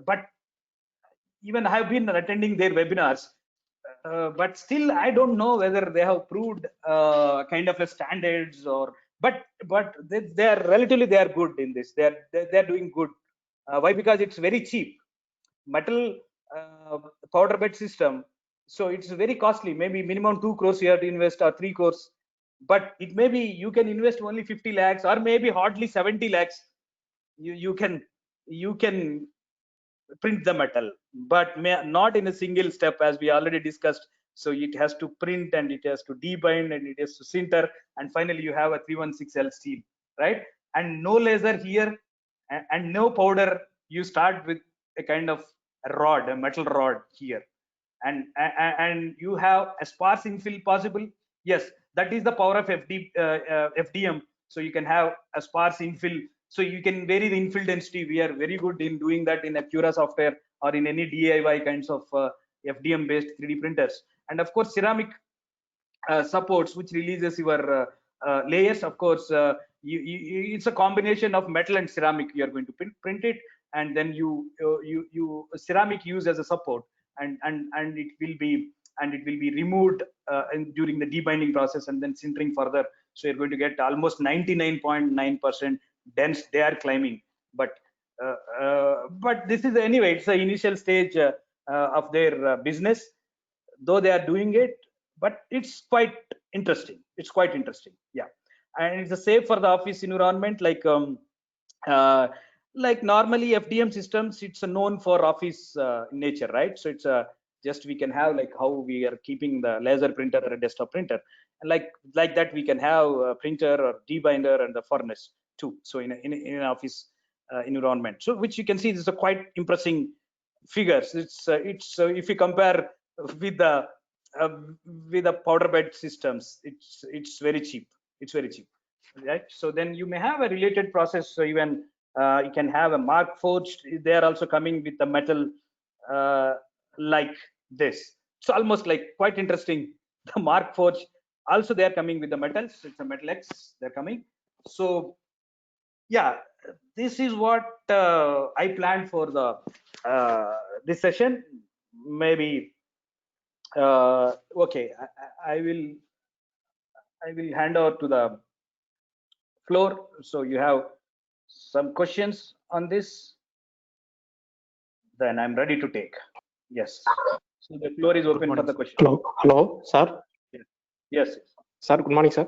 but even I have been attending their webinars, but still I don't know whether they have proved kind of a standards or, but they are relatively they are good in this. They are doing good. Why? Because it's very cheap. Metal powder bed system, so it's very costly. Maybe minimum 2 crores you have to invest or 3 crores, but it may be you can invest only 50 lakhs or maybe hardly 70 lakhs. You can print the metal, but not in a single step, as we already discussed. So it has to print and it has to debind and it has to sinter, and finally you have a 316L steel, right? And no laser here and no powder. You start with a kind of a rod, a metal rod here, and you have a sparse infill possible. Yes, that is the power of FDM. So you can have a sparse infill, so you can vary the infill density. We are very good in doing that in Acura software or in any DIY kinds of FDM based 3D printers. And of course, ceramic supports, which releases your layers. Of course, it's a combination of metal and ceramic. You are going to print it, and then you ceramic use as a support. and it will be removed during the debinding process and then sintering further. So you're going to get almost 99.9% dense, they are claiming. But this is, anyway, it's the initial stage of their business, though they are doing it, but it's quite interesting. It's quite interesting. Yeah. And it's safe for the office environment, uh, like normally FDM systems, it's known for office nature, right? So it's just, we can have like how we are keeping the laser printer or a desktop printer, and like that we can have a printer or debinder and the furnace too. So in an office environment, so which you can see, this is a quite impressive figures. It's if you compare with the uh, with the powder bed systems, it's very cheap. It's very cheap, right? So then you may have a related process. So even you can have a mark forged. They are also coming with the metal uh, like this. It's almost like quite interesting. The mark forge also, they are coming with the metals. It's a metal X. They're coming. So yeah, this is what I planned for the this session. Maybe okay. I will hand over to the floor. So you have some questions on this, then I'm ready to take. Yes. So the floor is open for the question. Hello, sir. Yes. Sir, good morning, sir.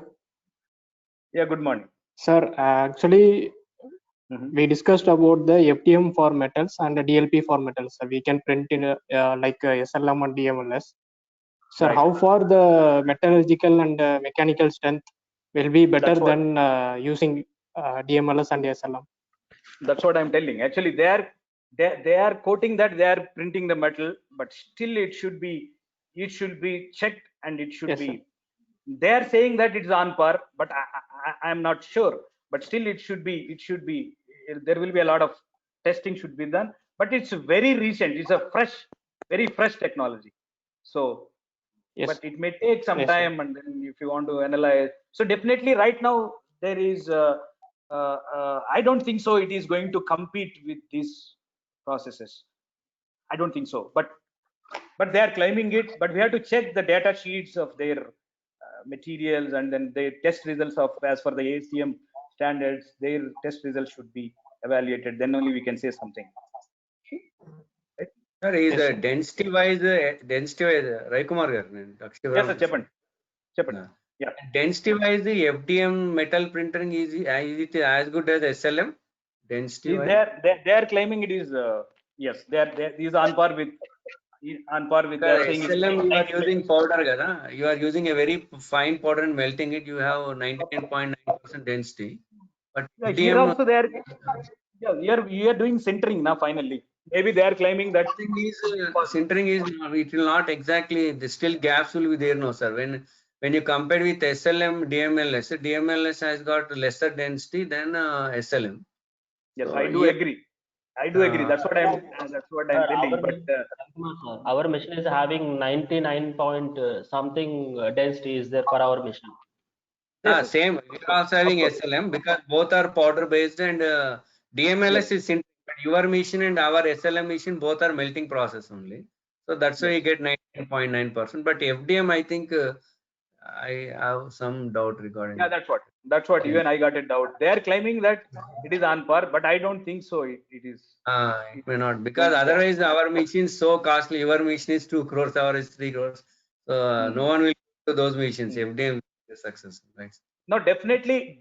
Yeah, good morning. Sir, actually, we discussed about the FDM for metals and the DLP for metals. So we can print in like SLM and DMLS. Sir, Right. how far the metallurgical and mechanical strength will be better That's what- than using DMLS and SLM? That's what I'm telling. Actually, they are quoting that they are printing the metal, but still it should be checked, and it should Yes, be. sir. They are saying that it's on par, but I'm not sure. But still, it should be. There will be a lot of testing should be done. But it's very recent. It's a very fresh technology. So, Yes. but it may take some Yes, sir. time, and then if you want to analyze, so definitely right now there is. I don't think so. It is going to compete with these processes. I don't think so. But they are claiming it. But we have to check the data sheets of their materials, and then their test results of, as for the ASTM standards, their test results should be evaluated. Then only we can say something. Right? Sir, is Yes, sir. density wise, Raikumar garu, Yes, sir, Cheppan. Yeah. Density wise, the FDM metal printing is it as good as SLM? Density wise, They are claiming it is yes. They is on par with they are saying it's SLM you are 99. using powder, gada. You are using a very fine powder and melting it. You have 99.9% density. But Yeah, FDM here also they are. Yeah, we are doing centering now. Finally, maybe they are claiming that sintering is it will not exactly, the still gaps will be there, no sir. When you compare with SLM DMLS has got lesser density than SLM. yes, So I do agree. I do agree. That's what I'm telling. But our machine is having 99 point something density is there for our machine. yes, same. We are also having SLM because both are powder based, and DMLS is sintering. But your machine and our SLM machine both are melting process only. So that's why you get 99.9%. But FDM, I think I have some doubt regarding. yeah, that's what you and I got a doubt. They are claiming that it is on par, but I don't think so. It is. It may not, because otherwise our machine is so costly. Your machine is 2 crores, ours is 3 crores. So no one will go to those machines. FDM is successful, right? No, definitely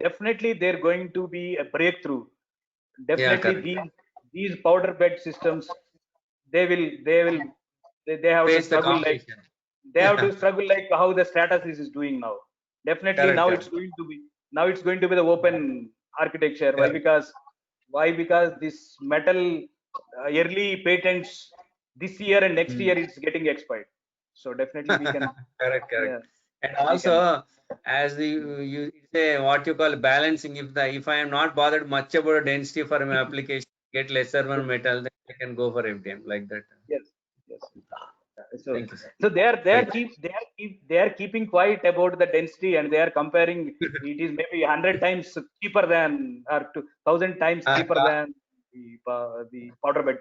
they're going to be a breakthrough. Definitely these powder bed systems, they have to Face the struggle like competition. they have to struggle like how the Stratasys is doing now. Definitely Correct, now correct. it's going to be the open architecture. Why? Because this metal early patents this year and next year it's getting expired. So definitely we can. Correct. Yeah, And also, as you say, what you call balancing, if I am not bothered much about density for my application, get lesser one metal, then I can go for FDM like that. yes. So, Thank you, sir. so they are keeping quiet about the density, and they are comparing. It is maybe 100 times cheaper than, or 2,000 times cheaper than the powder bed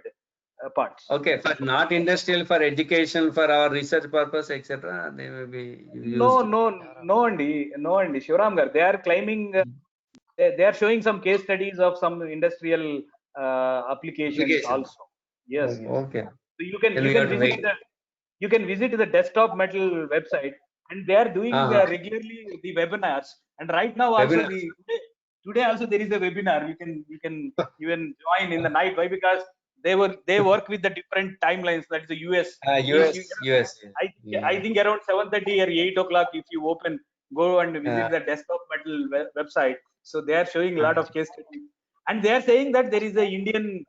parts. Okay, for not industrial, for education, for our research purpose, etc., they may be used. No, Andy, Shivaram gar, they are claiming, they are showing some case studies of some industrial applications Application. also. Yes, yes. Okay. So you can Then we have to visit the Desktop Metal website, and they are doing regularly the webinars. And right now also today also there is a webinar. You can even join in the night. Why? Because they work with the different timelines. That is the US. US. I think around 7:30 or 8 o'clock, if you go and visit the Desktop Metal website. So they are showing a lot of case studies, and they are saying that there is a Indian.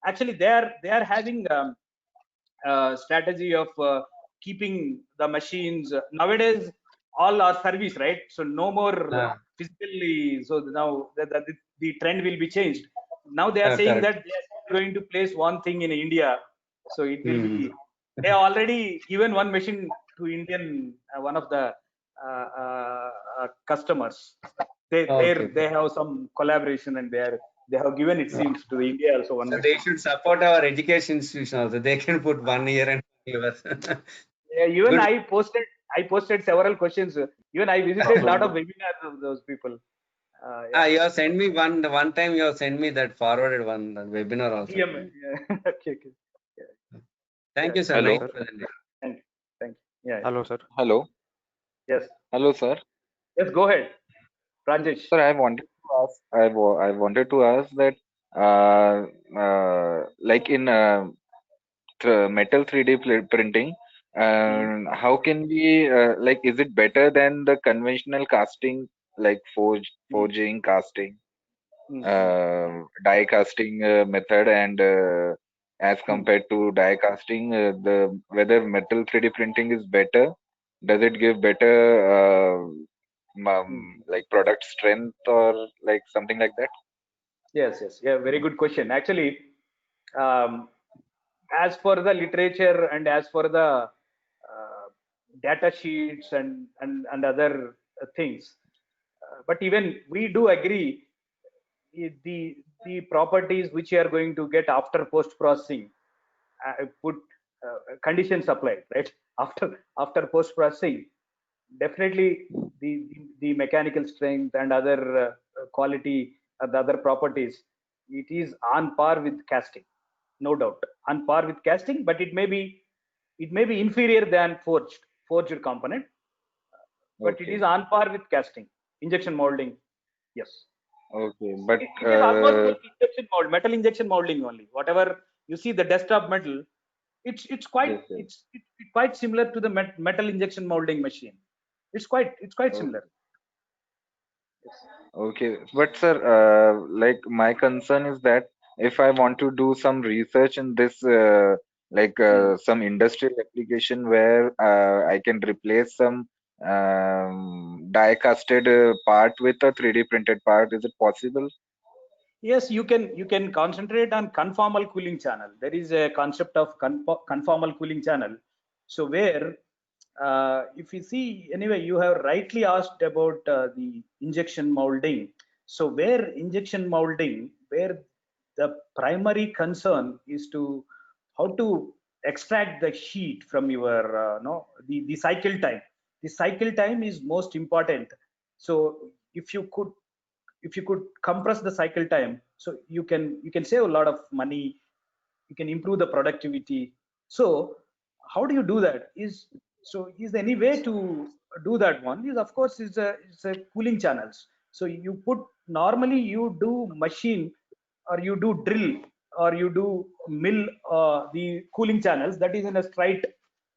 Actually, they are having strategy of keeping the machines nowadays. All are service, right? So no more physically. So now the trend will be changed. Now they are saying Correct. that they are going to place one thing in India. So it will be. They have already given one machine to Indian one of the customers. They have some collaboration, and they have given, it seems, to the India also one So machine. they should support our education institution also. They can put 1 year and 1 year. Yeah, even Good. I posted several questions. Even I visited a lot of webinars of those people. You have sent me one time. You have sent me that forwarded one that webinar also. Yeah. Okay. Yeah. Thank you, sir. Hello. Nice presentation. Thank you. Yeah. Hello, sir. Hello. Yes. Hello, sir. Yes. Go ahead, Rajesh. Sir, I wanted to ask. I wanted to ask that, like in metal 3D printing, how can we like? Is it better than the conventional casting, like forging, casting, die casting method, and as compared to die casting, the whether metal 3D printing is better? Does it give better like product strength or like something like that? Yes. Yeah. Very good question. Actually, as for the literature and as for the data sheets and other things, but even we do agree, the properties which you are going to get after post processing, put conditions applied, right? After post processing, definitely the mechanical strength and other quality, the other properties, it is on par with casting, no doubt, on par with casting. But it may be inferior than forged component, but it is on par with casting, injection molding. Yes. Okay, but It is almost like injection mold, metal injection molding only. Whatever you see the Desktop Metal, it's quite yes. it's quite similar to the metal injection molding machine. It's quite similar. Okay, but sir, like my concern is that if I want to do some research in this, some industrial application where I can replace some die casted part with a 3D printed part, is it possible? Yes, you can concentrate on conformal cooling channel. There is a concept of conformal cooling channel. So where if you see, anyway, you have rightly asked about the injection molding. So where injection molding, where the primary concern is to how to extract the heat from your the cycle time. The cycle time is most important. So if you could compress the cycle time, so you can save a lot of money, you can improve the productivity. So how do you do that? Is there any way to do that? One is, of course, is a cooling channels. So normally you do machine, or you do drill, or you do mill the cooling channels, that is in a straight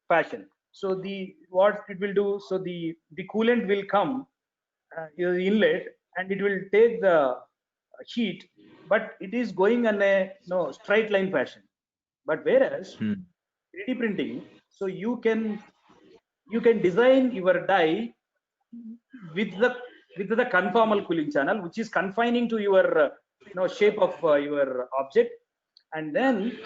fashion. So the what it will do, so the coolant will come your inlet, and it will take the heat, but it is going in a straight line fashion. But whereas 3D printing, so you can design your die with the conformal cooling channel, which is confining to your shape of your object. And then,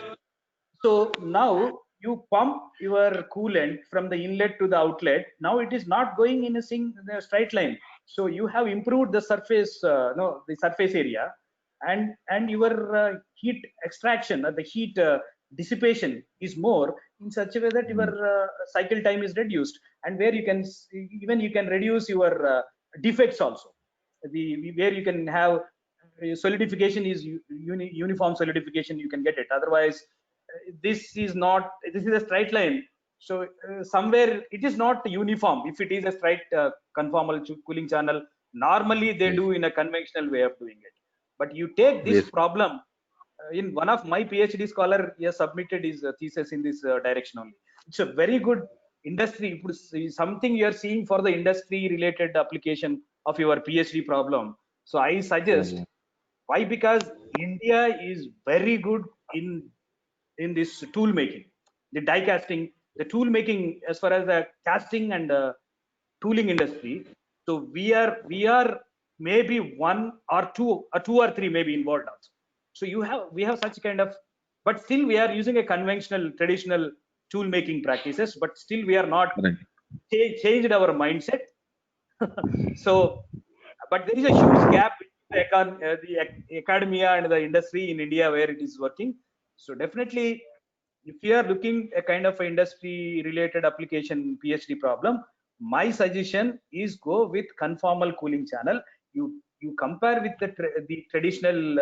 so now you pump your coolant from the inlet to the outlet. Now it is not going in a straight line. So you have improved the surface, the surface area, and your heat extraction, the heat dissipation is more in such a way that your cycle time is reduced, and where you can even you can reduce your defects also. Where you can have solidification is uniform solidification, you can get it. Otherwise, this is a straight line. So somewhere it is not uniform. If it is a straight conformal cooling channel, normally they do in a conventional way of doing it. But you take this problem. In one of my PhD scholar, he has submitted his thesis in this direction only. It's a very good industry. Something you are seeing for the industry related application of your PhD problem. So I suggest, why? Because India is very good in this tool making, the die casting, the tool making as far as the casting and tooling industry. So we are maybe one or two or three maybe involved also. So we have such kind of, but still we are using a conventional traditional tool making practices, but still we are not changed our mindset. So, but there is a huge gap between the academia and the industry in India where it is working. So definitely, if you are looking a kind of industry related application PhD problem, my suggestion is go with conformal cooling channel. You compare with the traditional.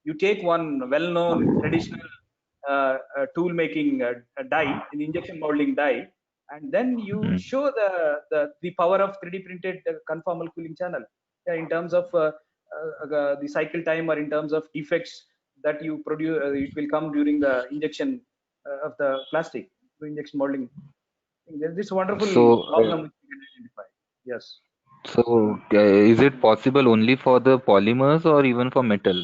You take one well-known traditional tool making die, an injection molding die, and then you show the power of 3D printed conformal cooling channel in terms of the cycle time, or in terms of defects that you produce. It will come during the injection of the plastic to injection molding. There's this wonderful problem which we can identify. Yes. So, is it possible only for the polymers or even for metal?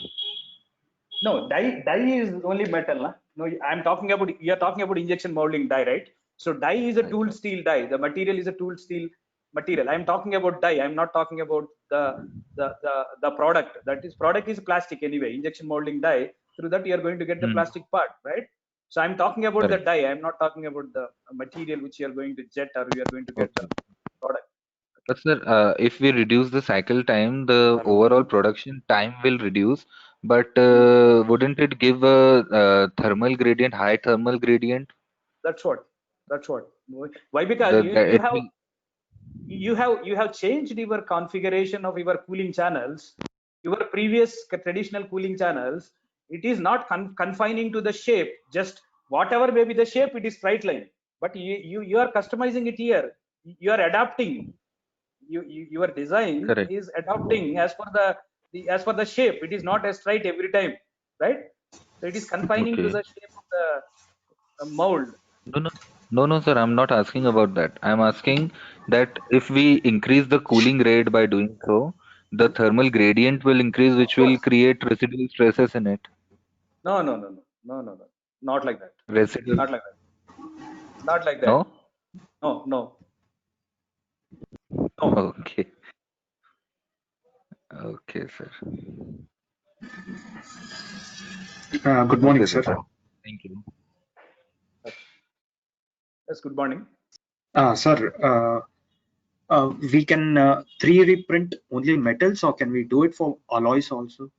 No, die is only metal. Huh? No, I'm talking about, you're talking about injection molding die, right? So die is a tool steel die. The material is a tool steel material. I'm talking about die. I'm not talking about the product. Product is plastic anyway. Injection molding die. Through that you are going to get the plastic part, right? So I'm talking about the die. I'm not talking about the material which you are going to jet, or you are going to get the product. But sir, if we reduce the cycle time, the overall production time will reduce. But wouldn't it give a thermal gradient, high thermal gradient? That's what. Why? Because you have changed your configuration of your cooling channels. Your previous traditional cooling channels, it is not confining to the shape. Just whatever may be the shape, it is straight line. But you are customizing it here. You are adapting. Your design is adapting as per the shape. It is not as straight every time, right? So it is confining to the shape of the mold. No, sir. I'm not asking about that. I'm asking that if we increase the cooling rate by doing so, the thermal gradient will increase, which will create residual stresses in it. No. Not like that. Residual. Not like that. Not like that. No? No. Okay. Okay, sir. Good morning, Okay, sir. Thank you. Yes, good morning. Sir, we can 3D print only metals, or can we do it for alloys also?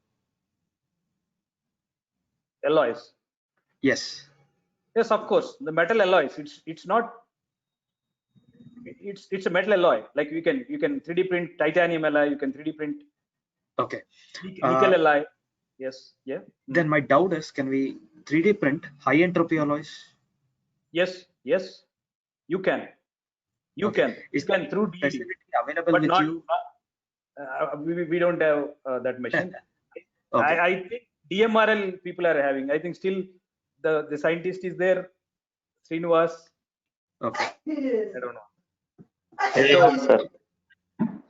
Alloys. Yes. Yes, of course. The metal alloys. It's not. It's a metal alloy. Like you can 3D print titanium alloy. You can 3D print. Okay. Nickel alloy. Yes. Yeah. Then my doubt is, can we 3D print high entropy alloys? Yes. You can. You can through DD. Facility available but with not, you? We don't have that machine. Okay. I think DMRL people are having. I think still the scientist is there, Srinivas. Okay. I don't know. Yes, sir.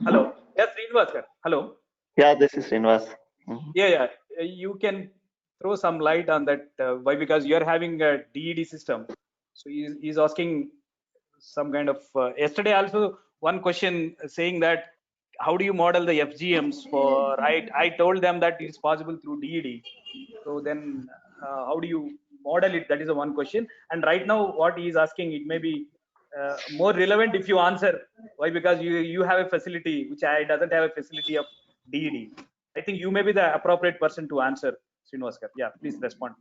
Hello. Yes, Srinivas, sir. Hello. Yeah, this is Srinivas. Yeah. You can throw some light on that. Why? Because you are having a DED system. So he's asking some kind of. Yesterday also one question saying that how do you model the FGMs for? I told them that it is possible through DED. So then how do you model it? That is the one question. And right now what he is asking, it may be more relevant if you answer. Why? Because you have a facility which I doesn't have a facility of DED. I think you may be the appropriate person to answer, Srinivas. Yeah, please respond.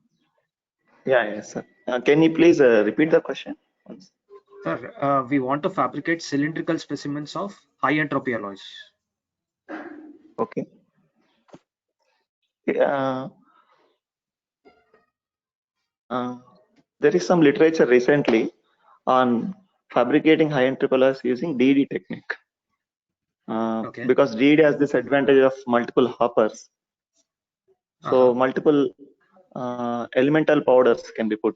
Yeah, yes, sir. Can you please repeat the question once? Sir, we want to fabricate cylindrical specimens of high entropy alloys. Okay. There is some literature recently on fabricating high entropy alloys using DED technique. Okay. Because DED has this advantage of multiple hoppers. So multiple elemental powders can be put,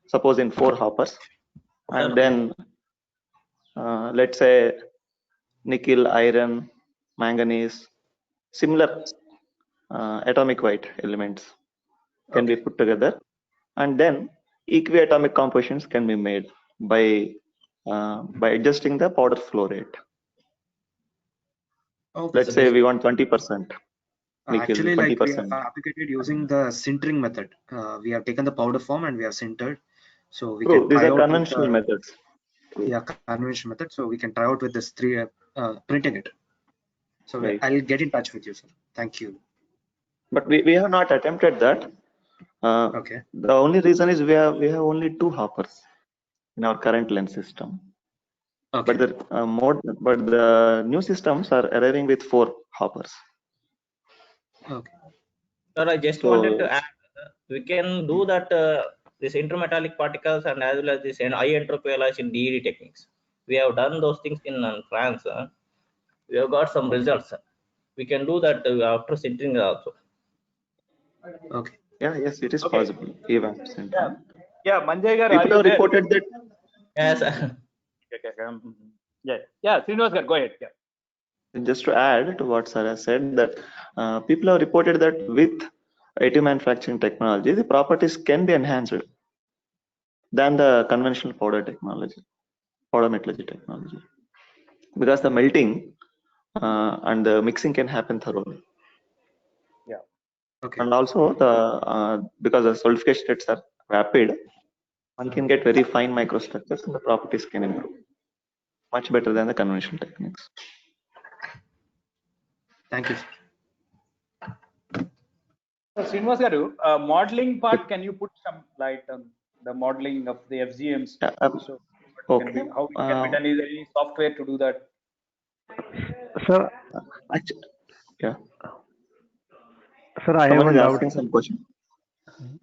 suppose in 4 hoppers, and then let's say nickel, iron, manganese, similar atomic weight elements can be put together, and then equiatomic compositions can be made by adjusting the powder flow rate. Okay. Let's say we want 20%. Actually, 20%. like we have fabricated using the sintering method. We have taken the powder form and we have sintered. So we can These try are out conventional with, methods. Yeah, conventional method. So we can try out with this 3 printing it. So Right. I'll get in touch with you, sir. Thank you. But we have not attempted that. Okay. The only reason is we have only 2 hoppers in our current lens system. Okay. But the new systems are arriving with 4 hoppers. Okay. Sir, I just wanted to add, we can do that this intermetallic particles and as well as this high entropy alloys in DED techniques. We have done those things in France. We have got some results. We can do that after sintering also. Okay. Yes, it is possible. Even Yeah, Manjay garu, people have reported that. Yes. Yeah, Srinivas garu, go ahead. Yeah. Just to add to what Sarah said, that people have reported that with additive manufacturing technology, the properties can be enhanced than the conventional powder metallurgy technology, because the melting and the mixing can happen thoroughly. Yeah. Okay. And also because the solidification rates are rapid, one can get very fine microstructures and the properties can improve much better than the conventional techniques. Thank you, sir. So Srinivas garu, modeling part, can you put some light on the modeling of the FGMs? So Okay. how it can be done? Is there any software to do that? Sir, Yeah. Sir, I Someone have is a doubt. asking some question.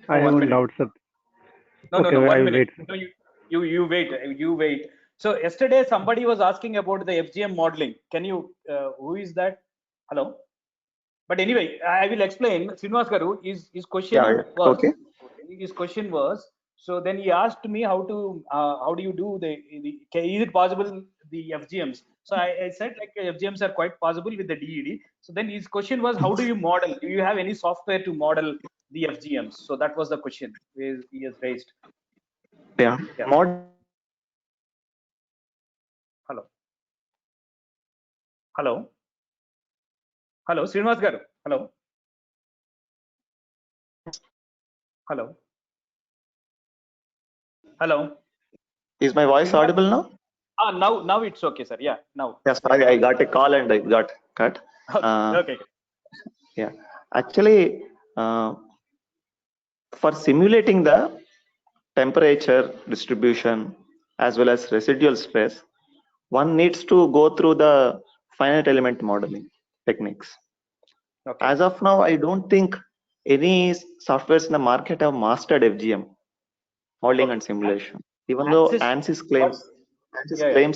I have a doubt, sir. No, okay, no, 1 I'll minute. wait. No, you wait. So yesterday somebody was asking about the FGM modeling. Can you, who is that? Hello? But anyway, I will explain. Srinivas garu, his question was, so then he asked me how do you do is it possible the FGMs? So I said like FGMs are quite possible with the DED. So then his question was, how do you model? Do you have any software to model the FGMs? So that was the question he has raised. Yeah. Hello, Srinivas garu. Hello. Is my voice audible now? Now it's okay, sir. Yeah, now. Yeah, sorry, I got a call and I got cut. Okay. Yeah, actually, for simulating the temperature distribution as well as residual stress, one needs to go through the finite element modeling techniques. Okay. As of now, I don't think any softwares in the market have mastered FGM modeling and simulation. Even though ANSYS claims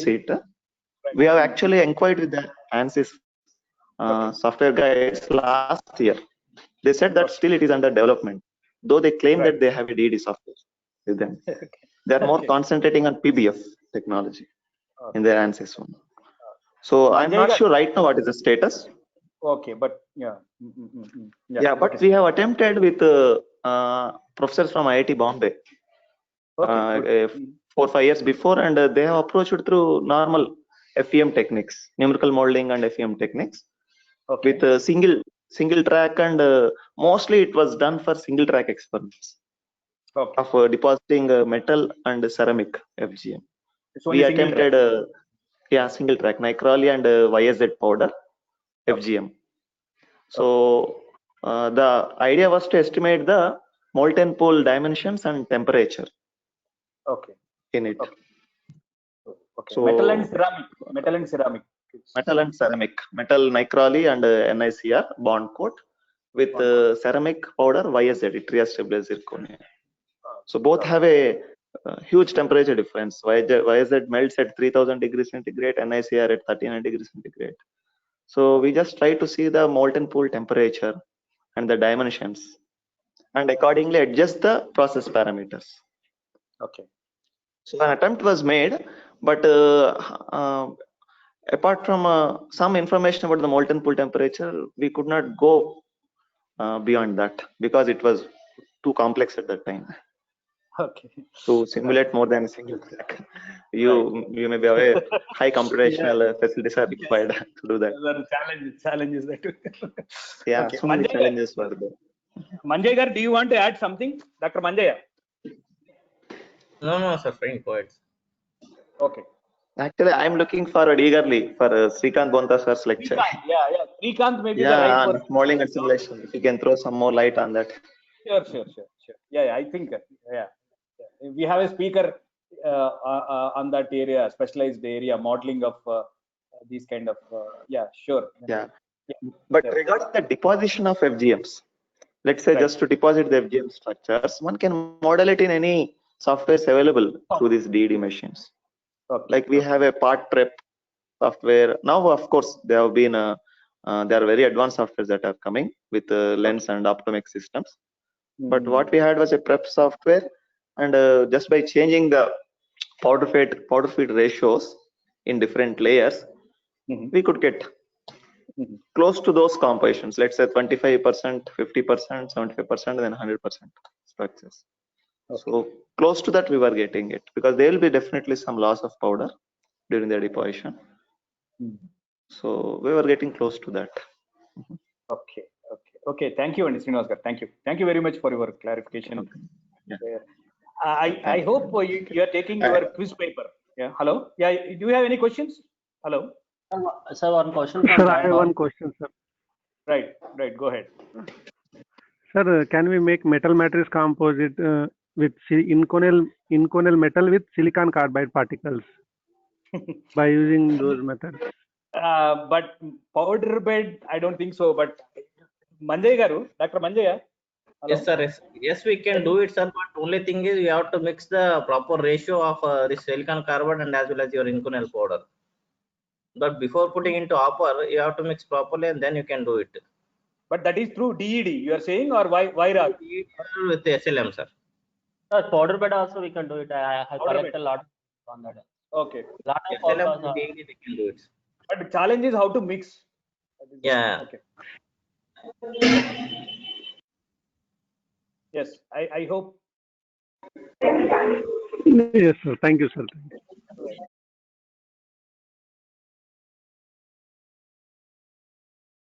it, we have actually inquired with the ANSYS software guys last year. They said that still it is under development, though they claim that they have a DED software with them. They are more concentrating on PBF technology in their ANSYS one. So I'm not sure right now what is the status. Okay, but yeah. But we have attempted with professors from IIT Bombay 4-5 years before, and they have approached through normal FEM techniques, numerical modeling and FEM techniques, with a single track, and mostly it was done for single track experiments of depositing metal and ceramic FGM. We attempted single track Nichrolly and YSZ powder FGM. So the idea was to estimate the molten pool dimensions and temperature Okay. in it. Okay. Okay. So Metal and ceramic. Metal and ceramic. metal and ceramic, metal nicroly and NICR bond coat with ceramic powder YSZ, yttria stabilized zirconia. So both have a huge temperature difference. YSZ melts at 3000 degrees centigrade, NICR at 39 degrees centigrade. So we just try to see the molten pool temperature and the dimensions, and accordingly adjust the process parameters. Okay. So an attempt was made, but apart from some information about the molten pool temperature, we could not go beyond that because it was too complex at that time. Okay. To simulate more than a single crack. You may be aware, high computational facilities are required to do that. There are challenges that. Yeah, Okay. so many challenges were there. Manjay Gar, do you want to add something, Dr. Manjaya? No, sir, fine, go ahead. Okay. Actually, I'm looking forward eagerly for Srikanth Bonta sir's lecture. Yeah. Srikanth may be the right on person. modeling and simulation. If you can throw some more light on that. Sure. Yeah, I think, yeah. We have a speaker on that area, specialized area, modeling of these kind of, yeah, sure. Yeah. But regarding the deposition of FGMs, let's say just to deposit the FGM structures, one can model it in any softwares available through these DED machines. Okay. Like we have a part prep software. Now, of course, there have been there are very advanced softwares that are coming with Lens and Optomix systems. But what we had was a prep software, and just by changing the powder feed ratios in different layers, we could get close to those compositions. Let's say 25%, 50%, 75%, and then 100% structures. Okay. So close to that we were getting it, because there will be definitely some loss of powder during the deposition. So we were getting close to that. Okay. Thank you, Srinivas Gar. Thank you very much for your clarification. Okay. Yeah. I hope you are taking your quiz paper. Yeah. Hello. Yeah. Do you have any questions? Hello. Sir, one question. Sir, I have one question, sir. Right. Go ahead. Sir, can we make metal matrix composite with inconel metal with silicon carbide particles by using those methods? But powder bed, I don't think so. But Manjay Garu, Dr. Manjaya. Hello? Yes, sir. Yes, we can do it, sir. But only thing is, you have to mix the proper ratio of this silicon carbide and as well as your Inconel powder. But before putting into hopper, you have to mix properly, and then you can do it. But that is through DED, you are saying, or VIRAG? With the SLM, sir. Powder bed also we can do it. I collect a lot on that. Okay. Lot of SLM DED we can do it. But the challenge is how to mix. Yeah. Okay. Yes, I hope. Yes, sir. Thank you, sir.